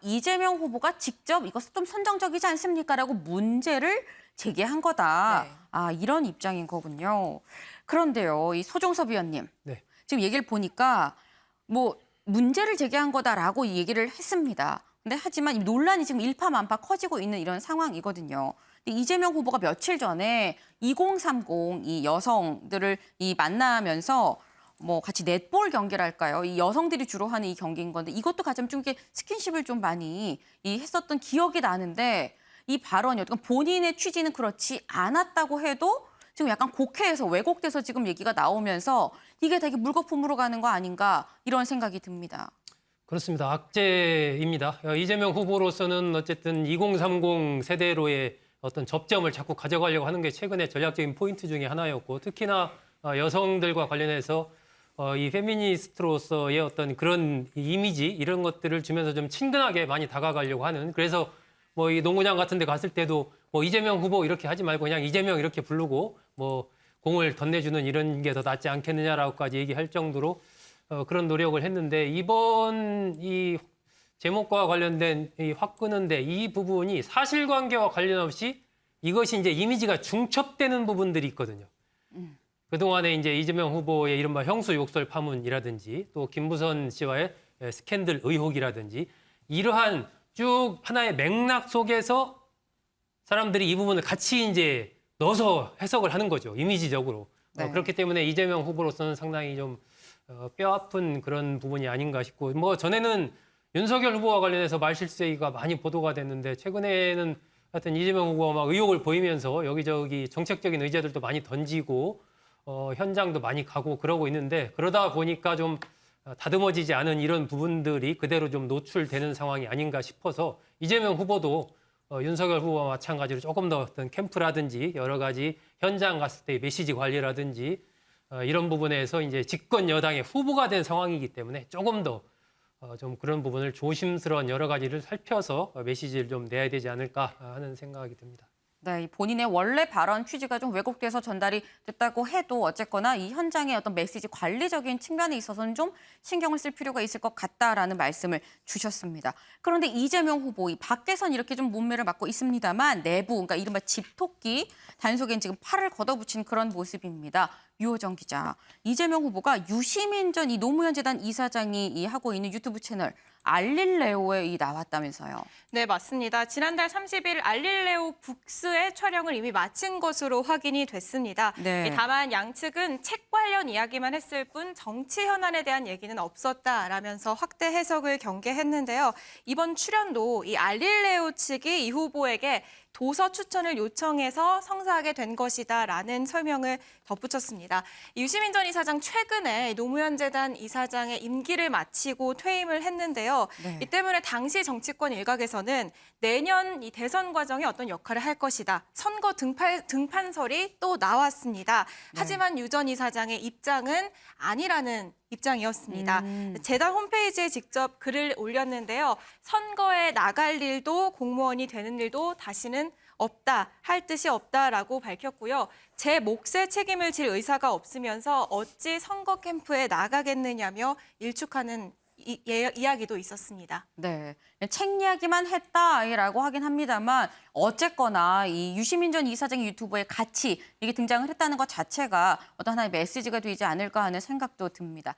[SPEAKER 1] 이재명 후보가 직접 이것은 좀 선정적이지 않습니까? 라고 문제를 제기한 거다. 이런 입장인 거군요. 그런데요, 이 소종섭 위원님. 지금 얘기를 보니까 뭐 문제를 제기한 거다라고 얘기를 했습니다. 근데 하지만 이 논란이 지금 일파만파 커지고 있는 이런 상황이거든요. 근데 이재명 후보가 며칠 전에 2030 이 여성들을 만나면서 뭐 같이 넷볼 경기를 할까요? 이 여성들이 주로 하는 이 경기인 건데 이것도 가장 좀 이렇게 스킨십을 좀 많이 했었던 기억이 나는데 이 발언이 본인의 취지는 그렇지 않았다고 해도 지금 약간 곡해해서 왜곡돼서 지금 얘기가 나오면서 이게 되게 물거품으로 가는 거 아닌가 이런 생각이 듭니다.
[SPEAKER 5] 그렇습니다. 악재입니다. 이재명 후보로서는 어쨌든 2030 세대로의 어떤 접점을 자꾸 가져가려고 하는 게 최근에 전략적인 포인트 중에 하나였고 특히나 여성들과 관련해서 이 페미니스트로서의 어떤 그런 이미지 이런 것들을 주면서 좀 친근하게 많이 다가가려고 하는 그래서 뭐 이 농구장 같은 데 갔을 때도 뭐 이재명 후보 이렇게 하지 말고 그냥 이재명 이렇게 부르고 뭐 공을 덧내주는 이런 게 더 낫지 않겠느냐라고까지 얘기할 정도로 그런 노력을 했는데 이번 이 제목과 관련된 이 확 끄는데 이 부분이 사실관계와 관련 없이 이것이 이제 이미지가 중첩되는 부분들이 있거든요. 그동안에 이제 이재명 후보의 이른바 형수 욕설 파문이라든지 또 김부선 씨와의 스캔들 의혹이라든지 이러한 쭉 하나의 맥락 속에서 사람들이 이 부분을 같이 이제 넣어서 해석을 하는 거죠. 이미지적으로.
[SPEAKER 1] 네.
[SPEAKER 5] 그렇기 때문에 이재명 후보로서는 상당히 좀 뼈아픈 그런 부분이 아닌가 싶고 뭐 전에는 윤석열 후보와 관련해서 말실수가 많이 보도가 됐는데 최근에는 하여튼 이재명 후보가 막 의혹을 보이면서 여기저기 정책적인 의제들도 많이 던지고 현장도 많이 가고 그러고 있는데 그러다 보니까 좀 다듬어지지 않은 이런 부분들이 그대로 좀 노출되는 상황이 아닌가 싶어서 이재명 후보도 윤석열 후보와 마찬가지로 조금 더 어떤 캠프라든지 여러 가지 현장 갔을 때 메시지 관리라든지 이런 부분에서 이제 집권 여당의 후보가 된 상황이기 때문에 조금 더 좀 그런 부분을 조심스러운 여러 가지를 살펴서 메시지를 좀 내야 되지 않을까 하는 생각이 듭니다.
[SPEAKER 1] 네, 이 본인의 원래 발언 취지가 좀 왜곡돼서 전달이 됐다고 해도 어쨌거나 이 현장의 어떤 메시지 관리적인 측면에 있어서는 좀 신경을 쓸 필요가 있을 것 같다라는 말씀을 주셨습니다. 그런데 이재명 후보 이 밖에선 이렇게 좀 몸매를 맡고 있습니다만 내부, 그러니까 이른바 집토끼 단속엔 지금 팔을 걷어붙인 그런 모습입니다. 유호정 기자, 이재명 후보가 유시민 전 이 노무현 재단 이사장이 하고 있는 유튜브 채널 알릴레오에 나왔다면서요.
[SPEAKER 6] 네, 맞습니다. 지난달 30일 알릴레오 북스의 촬영을 이미 마친 것으로 확인이 됐습니다.
[SPEAKER 1] 네.
[SPEAKER 6] 다만 양측은 책 관련 이야기만 했을 뿐 정치 현안에 대한 얘기는 없었다라면서 확대 해석을 경계했는데요. 이번 출연도 이 알릴레오 측이 이 후보에게 도서 추천을 요청해서 성사하게 된 것이다라는 설명을 덧붙였습니다. 유시민 전 이사장 최근에 노무현 재단 이사장의 임기를 마치고 퇴임을 했는데요.
[SPEAKER 1] 네.
[SPEAKER 6] 이 때문에 당시 정치권 일각에서는 내년 이 대선 과정에 어떤 역할을 할 것이다. 선거 등판설이 또 나왔습니다. 하지만 유 전 이사장의 입장은 아니라는 입장이었습니다. 재단 홈페이지에 직접 글을 올렸는데요. 선거에 나갈 일도 공무원이 되는 일도 다시는 없다, 할 뜻이 없다라고 밝혔고요. 제 몫의 책임을 질 의사가 없으면서 어찌 선거 캠프에 나가겠느냐며 일축하는 이야기도 있었습니다.
[SPEAKER 1] 네, 책 이야기만 했다라고 하긴 합니다만 어쨌거나 이 유시민 전 이사장의 유튜브에 같이 이게 등장을 했다는 것 자체가 어떤 하나의 메시지가 되지 않을까 하는 생각도 듭니다.